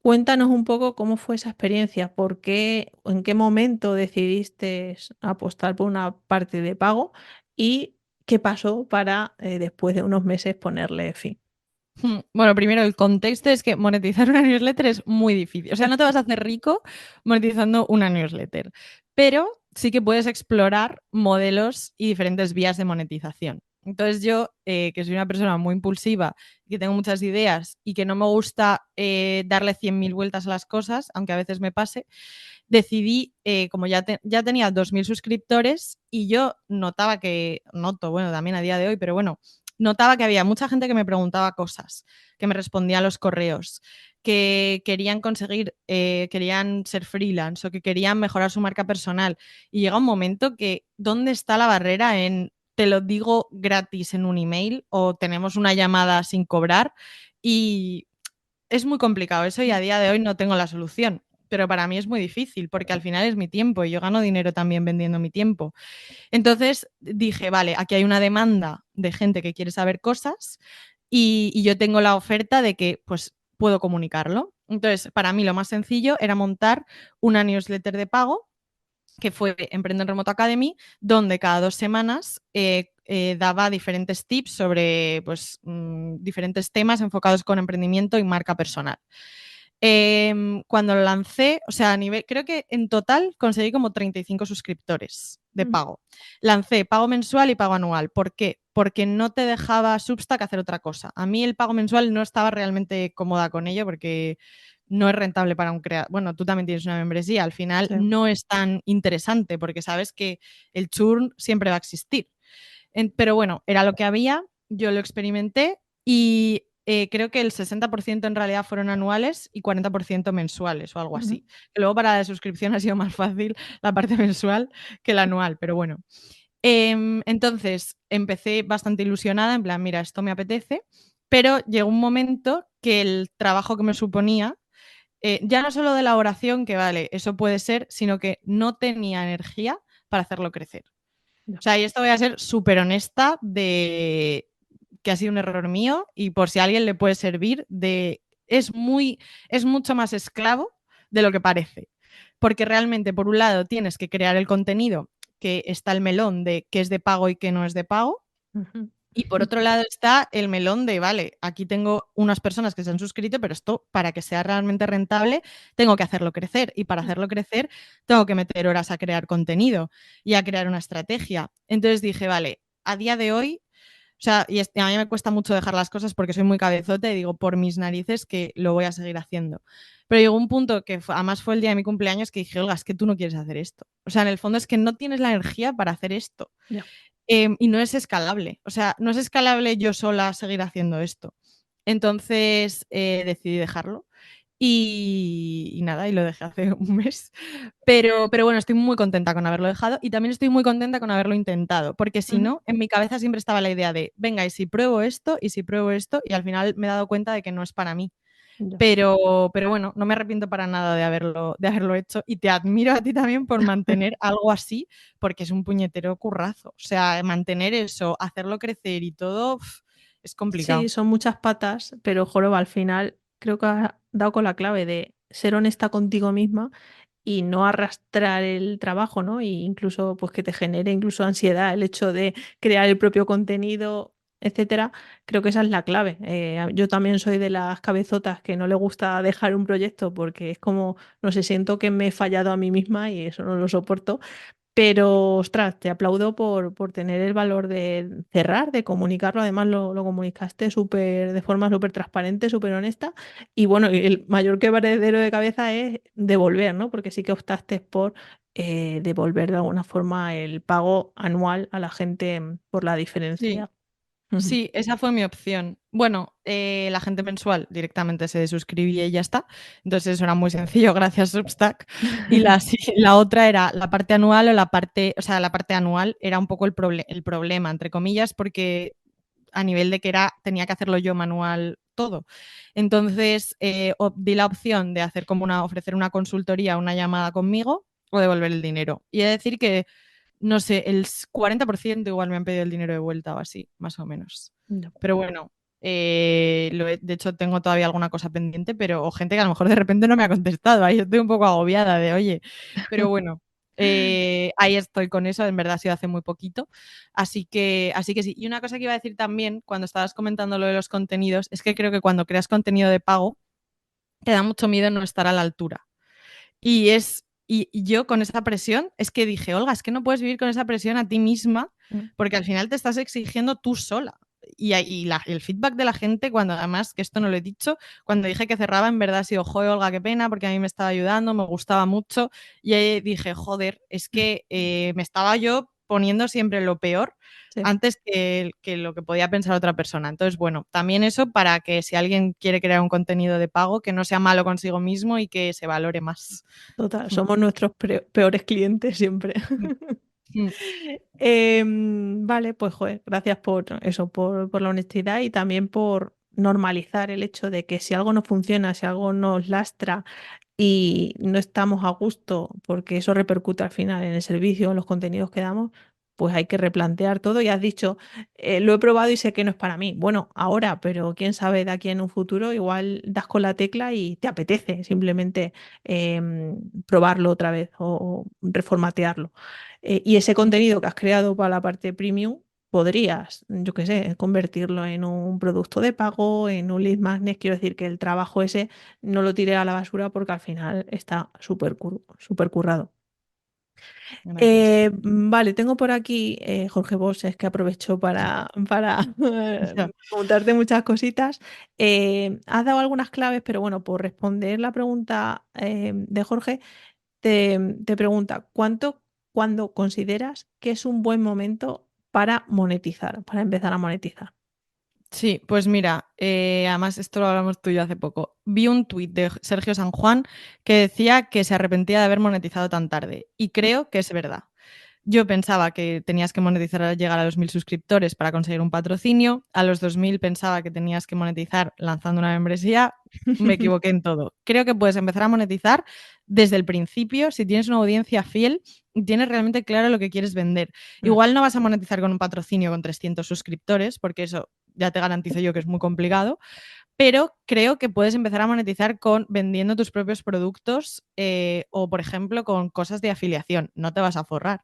Speaker 1: Cuéntanos un poco cómo fue esa experiencia, por qué, en qué momento decidiste apostar por una parte de pago y qué pasó para después de unos meses ponerle fin.
Speaker 2: Bueno, primero el contexto es que monetizar una newsletter es muy difícil. O sea, no te vas a hacer rico monetizando una newsletter, pero sí que puedes explorar modelos y diferentes vías de monetización. Entonces yo, que soy una persona muy impulsiva, que tengo muchas ideas y que no me gusta darle 100.000 vueltas a las cosas, aunque a veces me pase, decidí, como ya tenía 2.000 suscriptores y yo noto, bueno, también a día de hoy, pero bueno, notaba que había mucha gente que me preguntaba cosas, que me respondía a los correos, que querían querían ser freelance o que querían mejorar su marca personal. Y llega un momento que, ¿dónde está la barrera en te lo digo gratis en un email o tenemos una llamada sin cobrar? Y es muy complicado eso y a día de hoy no tengo la solución. Pero para mí es muy difícil porque al final es mi tiempo y yo gano dinero también vendiendo mi tiempo. Entonces dije, vale, aquí hay una demanda de gente que quiere saber cosas y yo tengo la oferta de que pues puedo comunicarlo. Entonces, para mí lo más sencillo era montar una newsletter de pago que fue Emprende en Remoto Academy, donde cada 2 semanas daba diferentes tips sobre pues, diferentes temas enfocados con emprendimiento y marca personal. Cuando lo lancé, o sea, creo que en total conseguí como 35 suscriptores de
Speaker 1: Mm.
Speaker 2: pago. Lancé pago mensual y pago anual. ¿Por qué? Porque no te dejaba Substack hacer otra cosa. A mí el pago mensual no estaba realmente cómoda con ello porque no es rentable para un creador. Bueno, tú también tienes una membresía, al final
Speaker 1: Sí.
Speaker 2: no es tan interesante porque sabes que el churn siempre va a existir. Pero bueno, era lo que había, yo lo experimenté y creo que el 60% en realidad fueron anuales y 40% mensuales o algo
Speaker 1: Ujú.
Speaker 2: así. Luego para la suscripción ha sido más fácil la parte mensual que la anual, pero bueno. Entonces empecé bastante ilusionada, en plan, mira, esto me apetece, pero llegó un momento que el trabajo que me suponía, ya no solo de elaboración, que vale, eso puede ser, sino que no tenía energía para hacerlo crecer.
Speaker 1: Ya.
Speaker 2: O sea, y esto voy a ser súper honesta de que ha sido un error mío y por si a alguien le puede servir, es mucho más esclavo de lo que parece. Porque realmente, por un lado, tienes que crear el contenido, que está el melón de qué es de pago y qué no es de pago.
Speaker 1: Ujú.
Speaker 2: Y por otro lado está el melón de, vale, aquí tengo unas personas que se han suscrito, pero esto para que sea realmente rentable tengo que hacerlo crecer y para hacerlo crecer tengo que meter horas a crear contenido y a crear una estrategia. Entonces dije, vale, a día de hoy, o sea, a mí me cuesta mucho dejar las cosas porque soy muy cabezote y digo, por mis narices que lo voy a seguir haciendo. Pero llegó un punto que además fue el día de mi cumpleaños que dije, Olga, es que tú no quieres hacer esto. O sea, en el fondo es que no tienes la energía para hacer esto.
Speaker 1: Ya.
Speaker 2: Y no es escalable. O sea, no es escalable yo sola seguir haciendo esto. Entonces decidí dejarlo y nada, y lo dejé hace un mes. Pero bueno, estoy muy contenta con haberlo dejado y también estoy muy contenta con haberlo intentado, porque si
Speaker 1: Ujú.
Speaker 2: no, en mi cabeza siempre estaba la idea de, venga, y si pruebo esto, y si pruebo esto, y al final me he dado cuenta de que no es para mí.
Speaker 1: Ya.
Speaker 2: Pero bueno, no me arrepiento para nada de haberlo hecho y te admiro a ti también por mantener algo así, porque es un puñetero currazo. O sea, mantener eso, hacerlo crecer y todo, es
Speaker 1: Sí,
Speaker 2: complicado.
Speaker 1: son muchas patas, pero joroba, al final creo que has dado con la clave de ser honesta contigo misma y no arrastrar el trabajo, ¿no? Y incluso pues que te genere incluso ansiedad el hecho de crear el propio contenido, etcétera. Creo que esa es la clave. Yo también soy de las cabezotas que no le gusta dejar un proyecto porque es como, no sé, siento que me he fallado a mí misma y eso no lo soporto. Pero, ostras, te aplaudo por tener el valor de cerrar, de comunicarlo. Además, lo comunicaste de forma súper transparente, súper honesta. Y bueno, y el mayor quebradero de cabeza es devolver, ¿no? Porque sí que optaste por devolver de alguna forma el pago anual a la gente por la
Speaker 2: Sí.
Speaker 1: diferencia.
Speaker 2: Sí, esa fue mi opción. Bueno, la gente mensual directamente se suscribía y ya está. Entonces eso era muy sencillo, gracias Substack. Y la otra era la parte anual o sea, la parte anual era un poco el problema, entre comillas, porque a nivel de que tenía que hacerlo yo manual todo. Entonces di la opción de hacer ofrecer una consultoría, una llamada conmigo o devolver el dinero. Y he de decir que no sé, el 40% igual me han pedido el dinero de vuelta o así, más o menos.
Speaker 1: No.
Speaker 2: Pero bueno, de hecho tengo todavía alguna cosa pendiente, o gente que a lo mejor de repente no me ha contestado. Ahí estoy un poco agobiada de, oye, pero bueno, ahí estoy con eso, en verdad ha sido hace muy poquito. Así que sí. Y una cosa que iba a decir también, cuando estabas comentando lo de los contenidos, es que creo que cuando creas contenido de pago, te da mucho miedo no estar a la altura. Y yo con esa presión, es que dije, Olga, es que no puedes vivir con esa presión a ti misma, porque al final te estás exigiendo tú sola. El feedback de la gente, cuando además, que esto no lo he dicho, cuando dije que cerraba, en verdad ha sido, joder, Olga, qué pena, porque a mí me estaba ayudando, me gustaba mucho. Y ahí dije, joder, es que me estaba yo poniendo siempre lo peor
Speaker 1: Sí.
Speaker 2: antes que lo que podía pensar otra persona. Entonces, bueno, también eso para que si alguien quiere crear un contenido de pago, que no sea malo consigo mismo y que se valore más.
Speaker 1: Total, somos nuestros peores clientes siempre.
Speaker 2: Mm.
Speaker 1: Vale, pues joder, gracias por eso, por la honestidad y también por normalizar el hecho de que si algo no funciona, si algo nos lastra y no estamos a gusto, porque eso repercute al final en el servicio, en los contenidos que damos, pues hay que replantear todo. Y has dicho, lo he probado y sé que no es para mí. Bueno, ahora, pero quién sabe de aquí en un futuro, igual das con la tecla y te apetece simplemente probarlo otra vez o reformatearlo. Y ese contenido que has creado para la parte premium, podrías, yo qué sé, convertirlo en un producto de pago, en un lead magnet. Quiero decir que el trabajo ese no lo tiré a la basura porque al final está súper currado.
Speaker 2: Gracias.
Speaker 1: Vale, tengo por aquí, Jorge Bosch, es que aprovecho para
Speaker 2: Ya.
Speaker 1: preguntarte muchas cositas. Has dado algunas claves, pero bueno, por responder la pregunta de Jorge, te pregunta, ¿cuándo consideras que es un buen momento para monetizar, para empezar a monetizar?
Speaker 2: Sí, pues mira, además esto lo hablamos tú y yo hace poco. Vi un tuit de Sergio San Juan que decía que se arrepentía de haber monetizado tan tarde y creo que es verdad. Yo pensaba que tenías que monetizar al llegar a los 1.000 suscriptores para conseguir un patrocinio. A los 2.000 pensaba que tenías que monetizar lanzando una membresía. Me equivoqué en todo. Creo que puedes empezar a monetizar desde el principio si tienes una audiencia fiel y tienes realmente claro lo que quieres vender. Igual no vas a monetizar con un patrocinio con 300 suscriptores, porque eso ya te garantizo yo que es muy complicado, pero creo que puedes empezar a monetizar vendiendo tus propios productos o, por ejemplo, con cosas de afiliación. No te vas a forrar,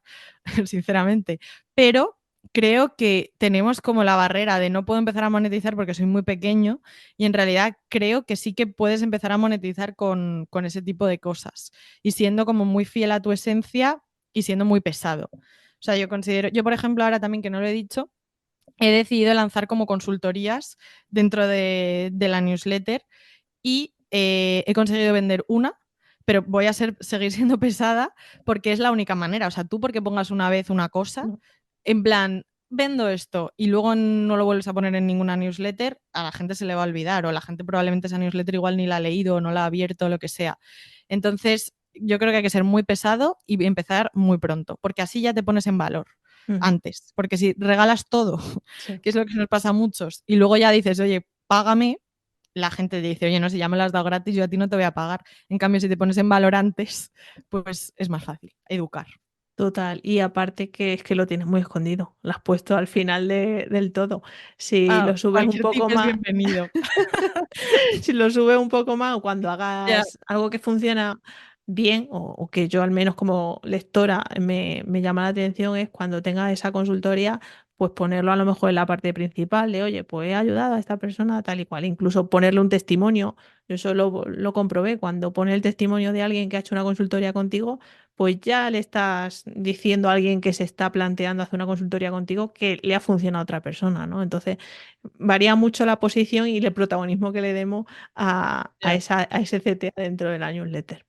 Speaker 2: sinceramente, pero creo que tenemos como la barrera de no puedo empezar a monetizar porque soy muy pequeño y en realidad creo que sí que puedes empezar a monetizar con ese tipo de cosas y siendo como muy fiel a tu esencia y siendo muy pesado. O sea, yo por ejemplo, ahora también que no lo he dicho, he decidido lanzar como consultorías dentro de la newsletter y he conseguido vender una, pero voy a seguir siendo pesada porque es la única manera. O sea, tú porque pongas una vez una cosa, en plan, vendo esto y luego no lo vuelves a poner en ninguna newsletter, a la gente se le va a olvidar o la gente probablemente esa newsletter igual ni la ha leído o no la ha abierto o lo que sea. Entonces, yo creo que hay que ser muy pesado y empezar muy pronto, porque así ya te pones en valor
Speaker 1: Ujú,
Speaker 2: antes. Porque si regalas todo,
Speaker 1: sí.
Speaker 2: que es lo que nos pasa a muchos, y luego ya dices, oye, págame, la gente dice, oye, no, si ya me lo has dado gratis, yo a ti no te voy a pagar. En cambio, si te pones en valor antes, pues es más fácil educar.
Speaker 1: Total, y aparte que es que lo tienes muy escondido, lo has puesto al final del todo. Si
Speaker 2: Ah,
Speaker 1: lo subes un
Speaker 2: cualquier tip
Speaker 1: poco
Speaker 2: es
Speaker 1: más,
Speaker 2: bienvenido.
Speaker 1: si lo subes un poco más o cuando
Speaker 2: Ya,
Speaker 1: hagas algo que funciona bien o que yo al menos como lectora me llama la atención es cuando tengas esa consultoría, pues ponerlo a lo mejor en la parte principal de, oye, pues he ayudado a esta persona tal y cual, incluso ponerle un testimonio. Yo eso lo comprobé, cuando pone el testimonio de alguien que ha hecho una consultoría contigo, pues ya le estás diciendo a alguien que se está planteando hacer una consultoría contigo que le ha funcionado a otra persona, ¿no? Entonces, varía mucho la posición y el protagonismo que le demos
Speaker 2: ya.
Speaker 1: a ese CTA dentro de la newsletter.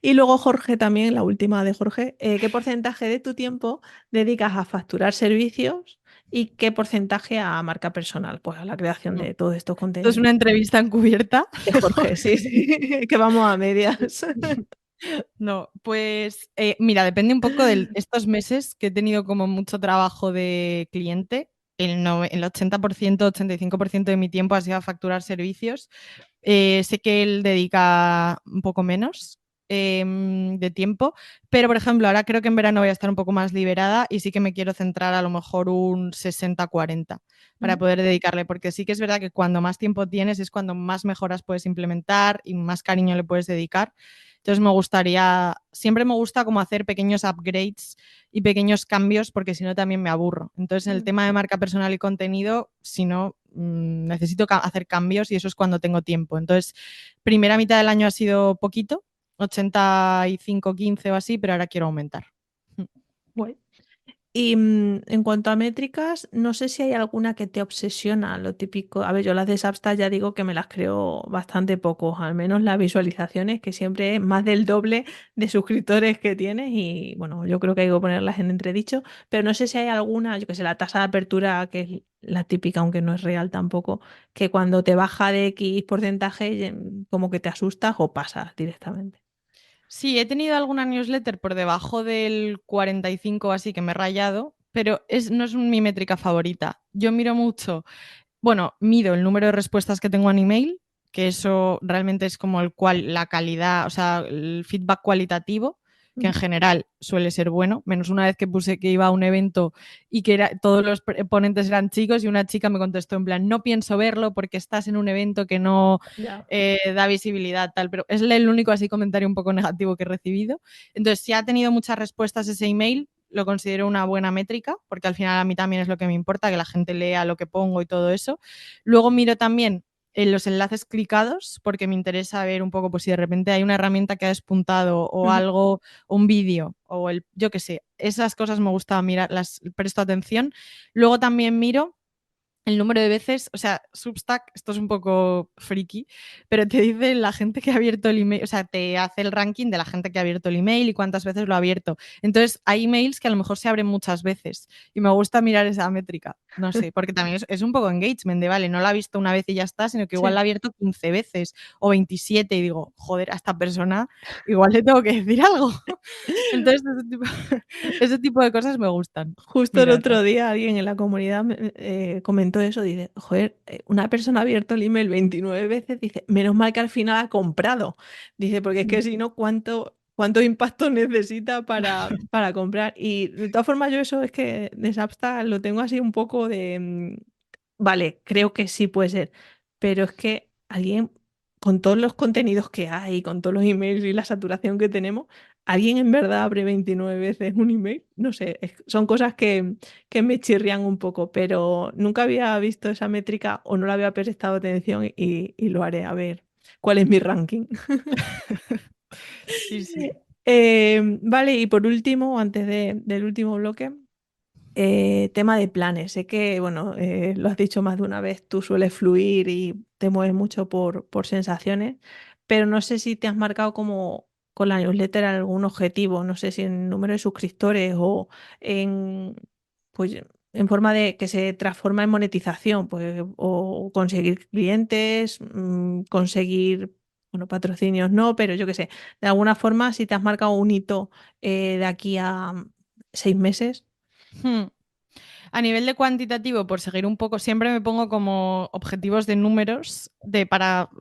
Speaker 1: Y luego, Jorge, también, la última de Jorge, ¿qué porcentaje de tu tiempo dedicas a facturar servicios ¿Y qué porcentaje a marca personal? Pues a la creación
Speaker 2: No.
Speaker 1: de todos estos
Speaker 2: Esto es
Speaker 1: contenidos.
Speaker 2: una entrevista encubierta.
Speaker 1: De Jorge, sí, sí, que vamos a medias.
Speaker 2: No, pues mira, depende un poco de estos meses que he tenido como mucho trabajo de cliente. El 80%, 85% de mi tiempo ha sido a facturar servicios. Sé que él dedica un poco menos de tiempo, pero por ejemplo, ahora creo que en verano voy a estar un poco más liberada y sí que me quiero centrar a lo mejor un 60-40 para poder dedicarle, porque sí que es verdad que cuando más tiempo tienes es cuando más mejoras puedes implementar y más cariño le puedes dedicar. Entonces siempre me gusta como hacer pequeños upgrades y pequeños cambios porque si no también me aburro. Entonces en el tema de marca personal y contenido, si no, necesito hacer cambios y eso es cuando tengo tiempo. Entonces, primera mitad del año ha sido poquito, 85-15 o así, pero ahora quiero aumentar.
Speaker 1: Guay. Y en cuanto a métricas, no sé si hay alguna que te obsesiona, lo típico. A ver, yo las de Substack ya digo que me las creo bastante poco, al menos las visualizaciones, que siempre es más del doble de suscriptores que tienes y bueno, yo creo que hay que ponerlas en entredicho, pero no sé si hay alguna, yo que sé, la tasa de apertura, que es la típica, aunque no es real tampoco, que cuando te baja de X porcentaje, como que te asustas o pasas directamente.
Speaker 2: Sí, he tenido alguna newsletter por debajo del 45 o así que me he rayado, pero no es mi métrica favorita. Yo miro mucho, bueno, mido el número de respuestas que tengo en email, que eso realmente es como la calidad, o sea, el feedback cualitativo, que en general suele ser bueno, menos una vez que puse que iba a un evento y que todos los ponentes eran chicos y una chica me contestó en plan, no pienso verlo porque estás en un evento que no
Speaker 1: Ya.
Speaker 2: da visibilidad, tal, pero es el único así comentario un poco negativo que he recibido. Entonces, si ha tenido muchas respuestas ese email, lo considero una buena métrica, porque al final a mí también es lo que me importa, que la gente lea lo que pongo y todo eso. Luego miro también en los enlaces clicados, porque me interesa ver un poco, pues si de repente hay una herramienta que ha despuntado o
Speaker 1: Ujú.
Speaker 2: algo, un vídeo, o yo qué sé, esas cosas me gusta mirar, las presto atención. Luego también miro el número de veces, o sea, Substack, esto es un poco friki, pero te dice la gente que ha abierto el email, o sea, te hace el ranking de la gente que ha abierto el email y cuántas veces lo ha abierto. Entonces, hay emails que a lo mejor se abren muchas veces y me gusta mirar esa métrica, no sé, porque también es un poco engagement de, vale, no la ha visto una vez y ya está, sino que igual
Speaker 1: Sí.
Speaker 2: la ha abierto 15 veces o 27 y digo, joder, a esta persona igual le tengo que decir algo. Entonces, ese tipo de cosas me gustan
Speaker 1: Justo el
Speaker 2: mirarlas.
Speaker 1: otro día alguien en la comunidad comentó eso, dice, joder, una persona ha abierto el email 29 veces, dice, menos mal que al final ha comprado. Dice, porque es que si no, ¿cuánto impacto necesita para comprar? Y de todas formas, yo eso es que de Substack lo tengo así un poco de, vale, creo que sí puede ser, pero es que alguien, con todos los contenidos que hay, con todos los emails y la saturación que tenemos, ¿alguien en verdad abre 29 veces un email? No sé, son cosas que me chirrían un poco, pero nunca había visto esa métrica o no le había prestado atención y lo haré a ver cuál es mi ranking.
Speaker 2: Sí, sí.
Speaker 1: Vale, y por último, antes del último bloque, tema de planes. Sé que, bueno, lo has dicho más de una vez, tú sueles fluir y te mueves mucho por sensaciones, pero no sé si te has marcado como con la newsletter algún objetivo, no sé si en número de suscriptores o en, pues, en forma de que se transforma en monetización, pues, o conseguir clientes, conseguir, bueno, patrocinios no, pero yo qué sé, de alguna forma si te has marcado un hito de aquí a 6 meses.
Speaker 2: Hmm. A nivel de cuantitativo, por seguir un poco, siempre me pongo como objetivos de números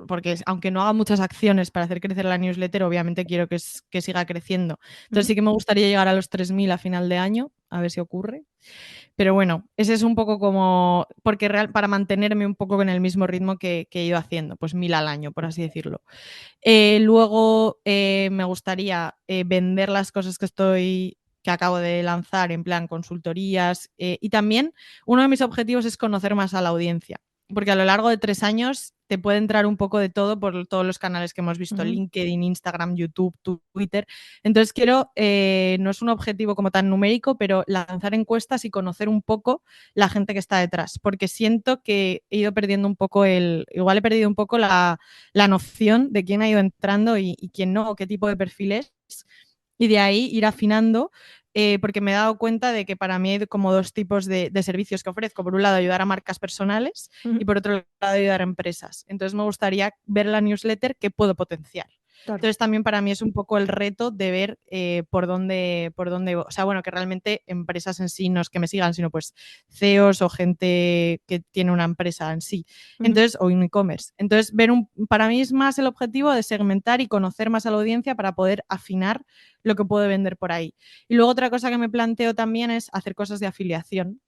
Speaker 2: porque aunque no haga muchas acciones para hacer crecer la newsletter, obviamente quiero que siga creciendo. Entonces sí que me gustaría llegar a los 3.000 a final de año, a ver si ocurre. Pero bueno, ese es un poco como, porque para mantenerme un poco en el mismo ritmo que he ido haciendo, pues 1.000 al año, por así decirlo. Luego me gustaría vender las cosas que acabo de lanzar en plan consultorías y también uno de mis objetivos es conocer más a la audiencia, porque a lo largo de 3 años te puede entrar un poco de todo por todos los canales que hemos visto,
Speaker 1: Ujú.
Speaker 2: LinkedIn, Instagram, YouTube, Twitter. Entonces quiero, no es un objetivo como tan numérico, pero lanzar encuestas y conocer un poco la gente que está detrás, porque siento que he ido perdiendo un poco igual he perdido un poco la noción de quién ha ido entrando y quién no, o qué tipo de perfiles, y de ahí ir afinando, porque me he dado cuenta de que para mí hay como dos tipos de servicios que ofrezco. Por un lado, ayudar a marcas personales y por otro lado, ayudar a empresas. Entonces, me gustaría ver la newsletter que puedo potenciar.
Speaker 1: Claro.
Speaker 2: Entonces, también para mí es un poco el reto de ver por dónde, o sea, bueno, que realmente empresas en sí no es que me sigan, sino pues CEOs o gente que tiene una empresa en sí. Entonces, o un e-commerce. Entonces, para mí es más el objetivo de segmentar y conocer más a la audiencia para poder afinar lo que puedo vender por ahí. Y luego otra cosa que me planteo también es hacer cosas de afiliación,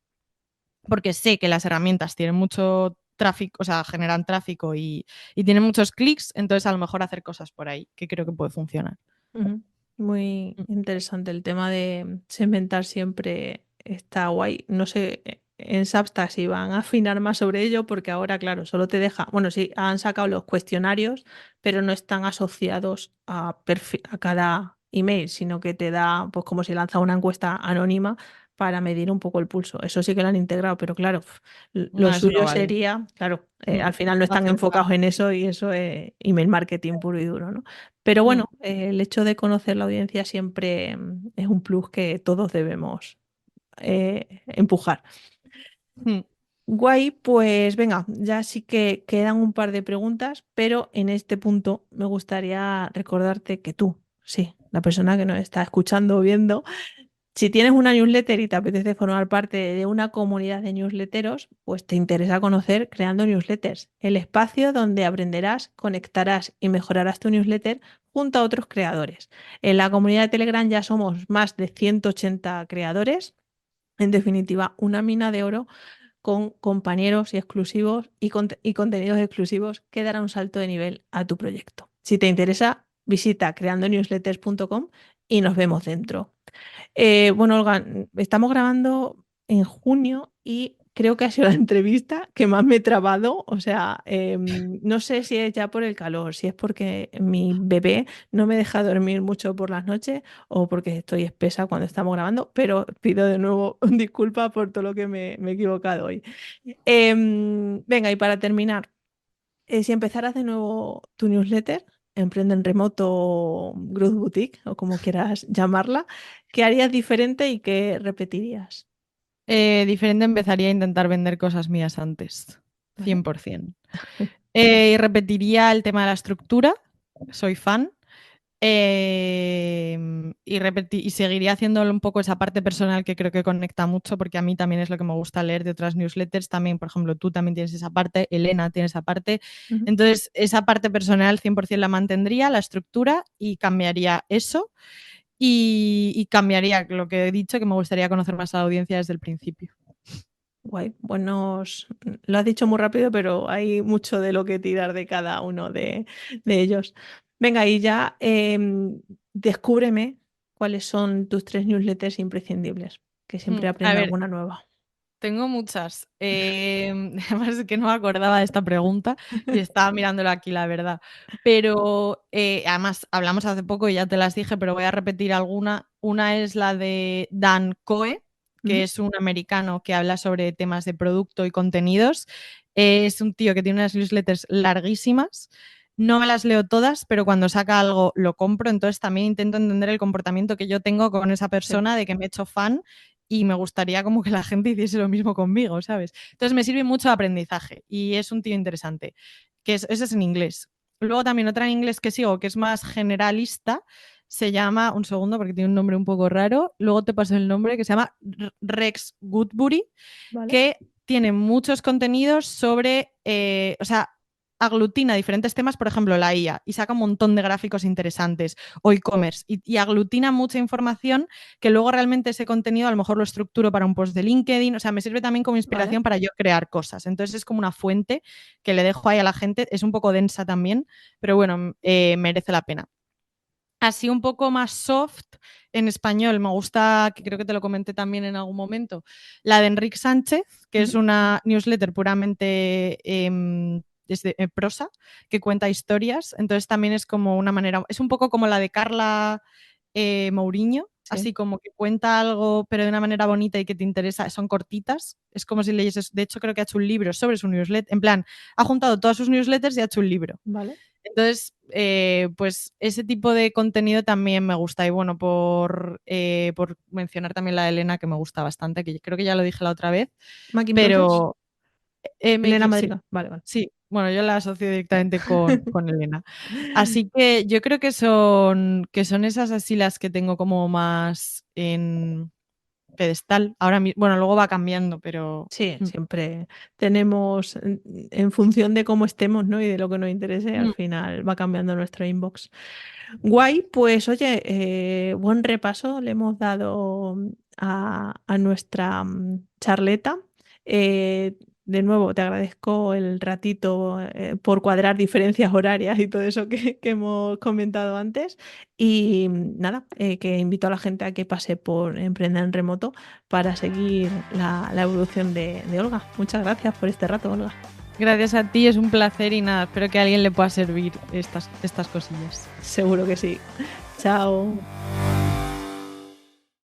Speaker 2: porque sé que las herramientas tienen mucho tráfico, o sea, generan tráfico y tienen muchos clics, entonces a lo mejor hacer cosas por ahí, que creo que puede funcionar.
Speaker 1: Muy interesante el tema de segmentar siempre está guay. No sé en Substack si van a afinar más sobre ello porque ahora, claro, solo te deja, bueno, sí, han sacado los cuestionarios, pero no están asociados a cada email, sino que te da, pues como si lanza una encuesta anónima para medir un poco el pulso. Eso sí que lo han integrado, pero claro, lo
Speaker 2: No, eso no
Speaker 1: suyo
Speaker 2: vale.
Speaker 1: sería, claro, al final no están enfocados en eso y eso es email marketing puro y duro, ¿no? Pero bueno, el hecho de conocer la audiencia siempre es un plus que todos debemos empujar. Guay, pues venga, ya sí que quedan un par de preguntas, pero en este punto me gustaría recordarte que tú, sí, la persona que nos está escuchando o viendo, si tienes una newsletter y te apetece formar parte de una comunidad de newsletteros, pues te interesa conocer Creando Newsletters, el espacio donde aprenderás, conectarás y mejorarás tu newsletter junto a otros creadores. En la comunidad de Telegram ya somos más de 180 creadores. En definitiva, una mina de oro con compañeros y exclusivos y contenidos exclusivos que dará un salto de nivel a tu proyecto. Si te interesa, visita creandonewsletters.com y nos vemos dentro. Bueno, Olga, estamos grabando en junio y creo que ha sido la entrevista que más me he trabado. O sea, no sé si es ya por el calor, si es porque mi bebé no me deja dormir mucho por las noches o porque estoy espesa cuando estamos grabando, pero pido de nuevo disculpas por todo lo que me he equivocado hoy. Venga, y para terminar, si empezaras de nuevo tu newsletter, Emprende en Remoto, Growth Boutique o como quieras llamarla, ¿qué harías diferente y qué repetirías?
Speaker 2: Diferente, empezaría a intentar vender cosas mías antes,
Speaker 1: ¿Vale?
Speaker 2: 100%. Y repetiría el tema de la estructura, soy fan. Y seguiría haciendo un poco esa parte personal que creo que conecta mucho, porque a mí también es lo que me gusta leer de otras newsletters. También, por ejemplo, tú también tienes esa parte, Elena tiene esa parte.
Speaker 1: Ujú.
Speaker 2: Entonces, esa parte personal 100% la mantendría, la estructura, y cambiaría eso. Y cambiaría lo que he dicho, que me gustaría conocer más a la audiencia desde el principio.
Speaker 1: Guay, buenos, lo has dicho muy rápido, pero hay mucho de lo que tirar de cada uno de ellos. Venga, y ya descúbreme cuáles son tus tres newsletters imprescindibles, que siempre
Speaker 2: A
Speaker 1: aprendo
Speaker 2: ver,
Speaker 1: alguna nueva.
Speaker 2: tengo muchas. Además es que no me acordaba de esta pregunta y estaba mirándolo aquí, la verdad. Pero además hablamos hace poco y ya te las dije, pero voy a repetir alguna. Una es la de Dan Coe, que
Speaker 1: Ujú.
Speaker 2: es un americano que habla sobre temas de producto y contenidos. Es un tío que tiene unas newsletters larguísimas. No me las leo todas, pero cuando saca algo lo compro. Entonces también intento entender el comportamiento que yo tengo con esa
Speaker 1: Sí.
Speaker 2: persona de que me he hecho fan y me gustaría como que la gente hiciese lo mismo conmigo, ¿sabes? Entonces me sirve mucho de aprendizaje y es un tío interesante, ese es en inglés. Luego también otra en inglés que sigo, que es más generalista, se llama, un segundo porque tiene un nombre un poco raro, luego te paso el nombre, que se llama Rex Goodbury,
Speaker 1: ¿Vale?
Speaker 2: que tiene muchos contenidos sobre, o sea, aglutina diferentes temas, por ejemplo, la IA, y saca un montón de gráficos interesantes, o e-commerce, y aglutina mucha información que luego realmente ese contenido a lo mejor lo estructuro para un post de LinkedIn, o sea, me sirve también como
Speaker 1: ¿Vale?
Speaker 2: inspiración para yo crear cosas. Entonces es como una fuente que le dejo ahí a la gente, es un poco densa también, pero bueno, merece la pena. Así un poco más soft en español, me gusta, que creo que te lo comenté también en algún momento, la de Enrique Sánchez, que es
Speaker 1: Ujú.
Speaker 2: una newsletter puramente desde prosa, que cuenta historias. Entonces también es como una manera, es un poco como la de Carla Mourinho,
Speaker 1: Sí.
Speaker 2: así como que cuenta algo, pero de una manera bonita y que te interesa, son cortitas. Es como si leyeses, de hecho creo que ha hecho un libro sobre su newsletter, en plan, ha juntado todas sus newsletters y ha hecho un libro.
Speaker 1: ¿Vale?
Speaker 2: Entonces, pues ese tipo de contenido también me gusta. Y bueno, por mencionar también la de Elena, que me gusta bastante, que creo que ya lo dije la otra vez,
Speaker 1: Making Process,
Speaker 2: pero
Speaker 1: Elena
Speaker 2: sí,
Speaker 1: Madrigal. Vale, vale.
Speaker 2: sí. Bueno, yo la asocio directamente con Elena. Así que yo creo que son esas así las que tengo como más en pedestal. Ahora mismo, bueno, luego va cambiando, pero
Speaker 1: Sí, siempre tenemos, en función de cómo estemos, ¿no? Y de lo que nos interese, al final va cambiando nuestro inbox. Guay, pues oye, buen repaso le hemos dado a nuestra charleta. De nuevo, te agradezco el ratito por cuadrar diferencias horarias y todo eso que hemos comentado antes. Y nada, que invito a la gente a que pase por Emprender en Remoto para seguir la evolución de Olga. Muchas gracias por este rato, Olga.
Speaker 2: gracias a ti, es un placer y nada, espero que a alguien le pueda servir estas cosillas.
Speaker 1: Seguro que sí. Chao.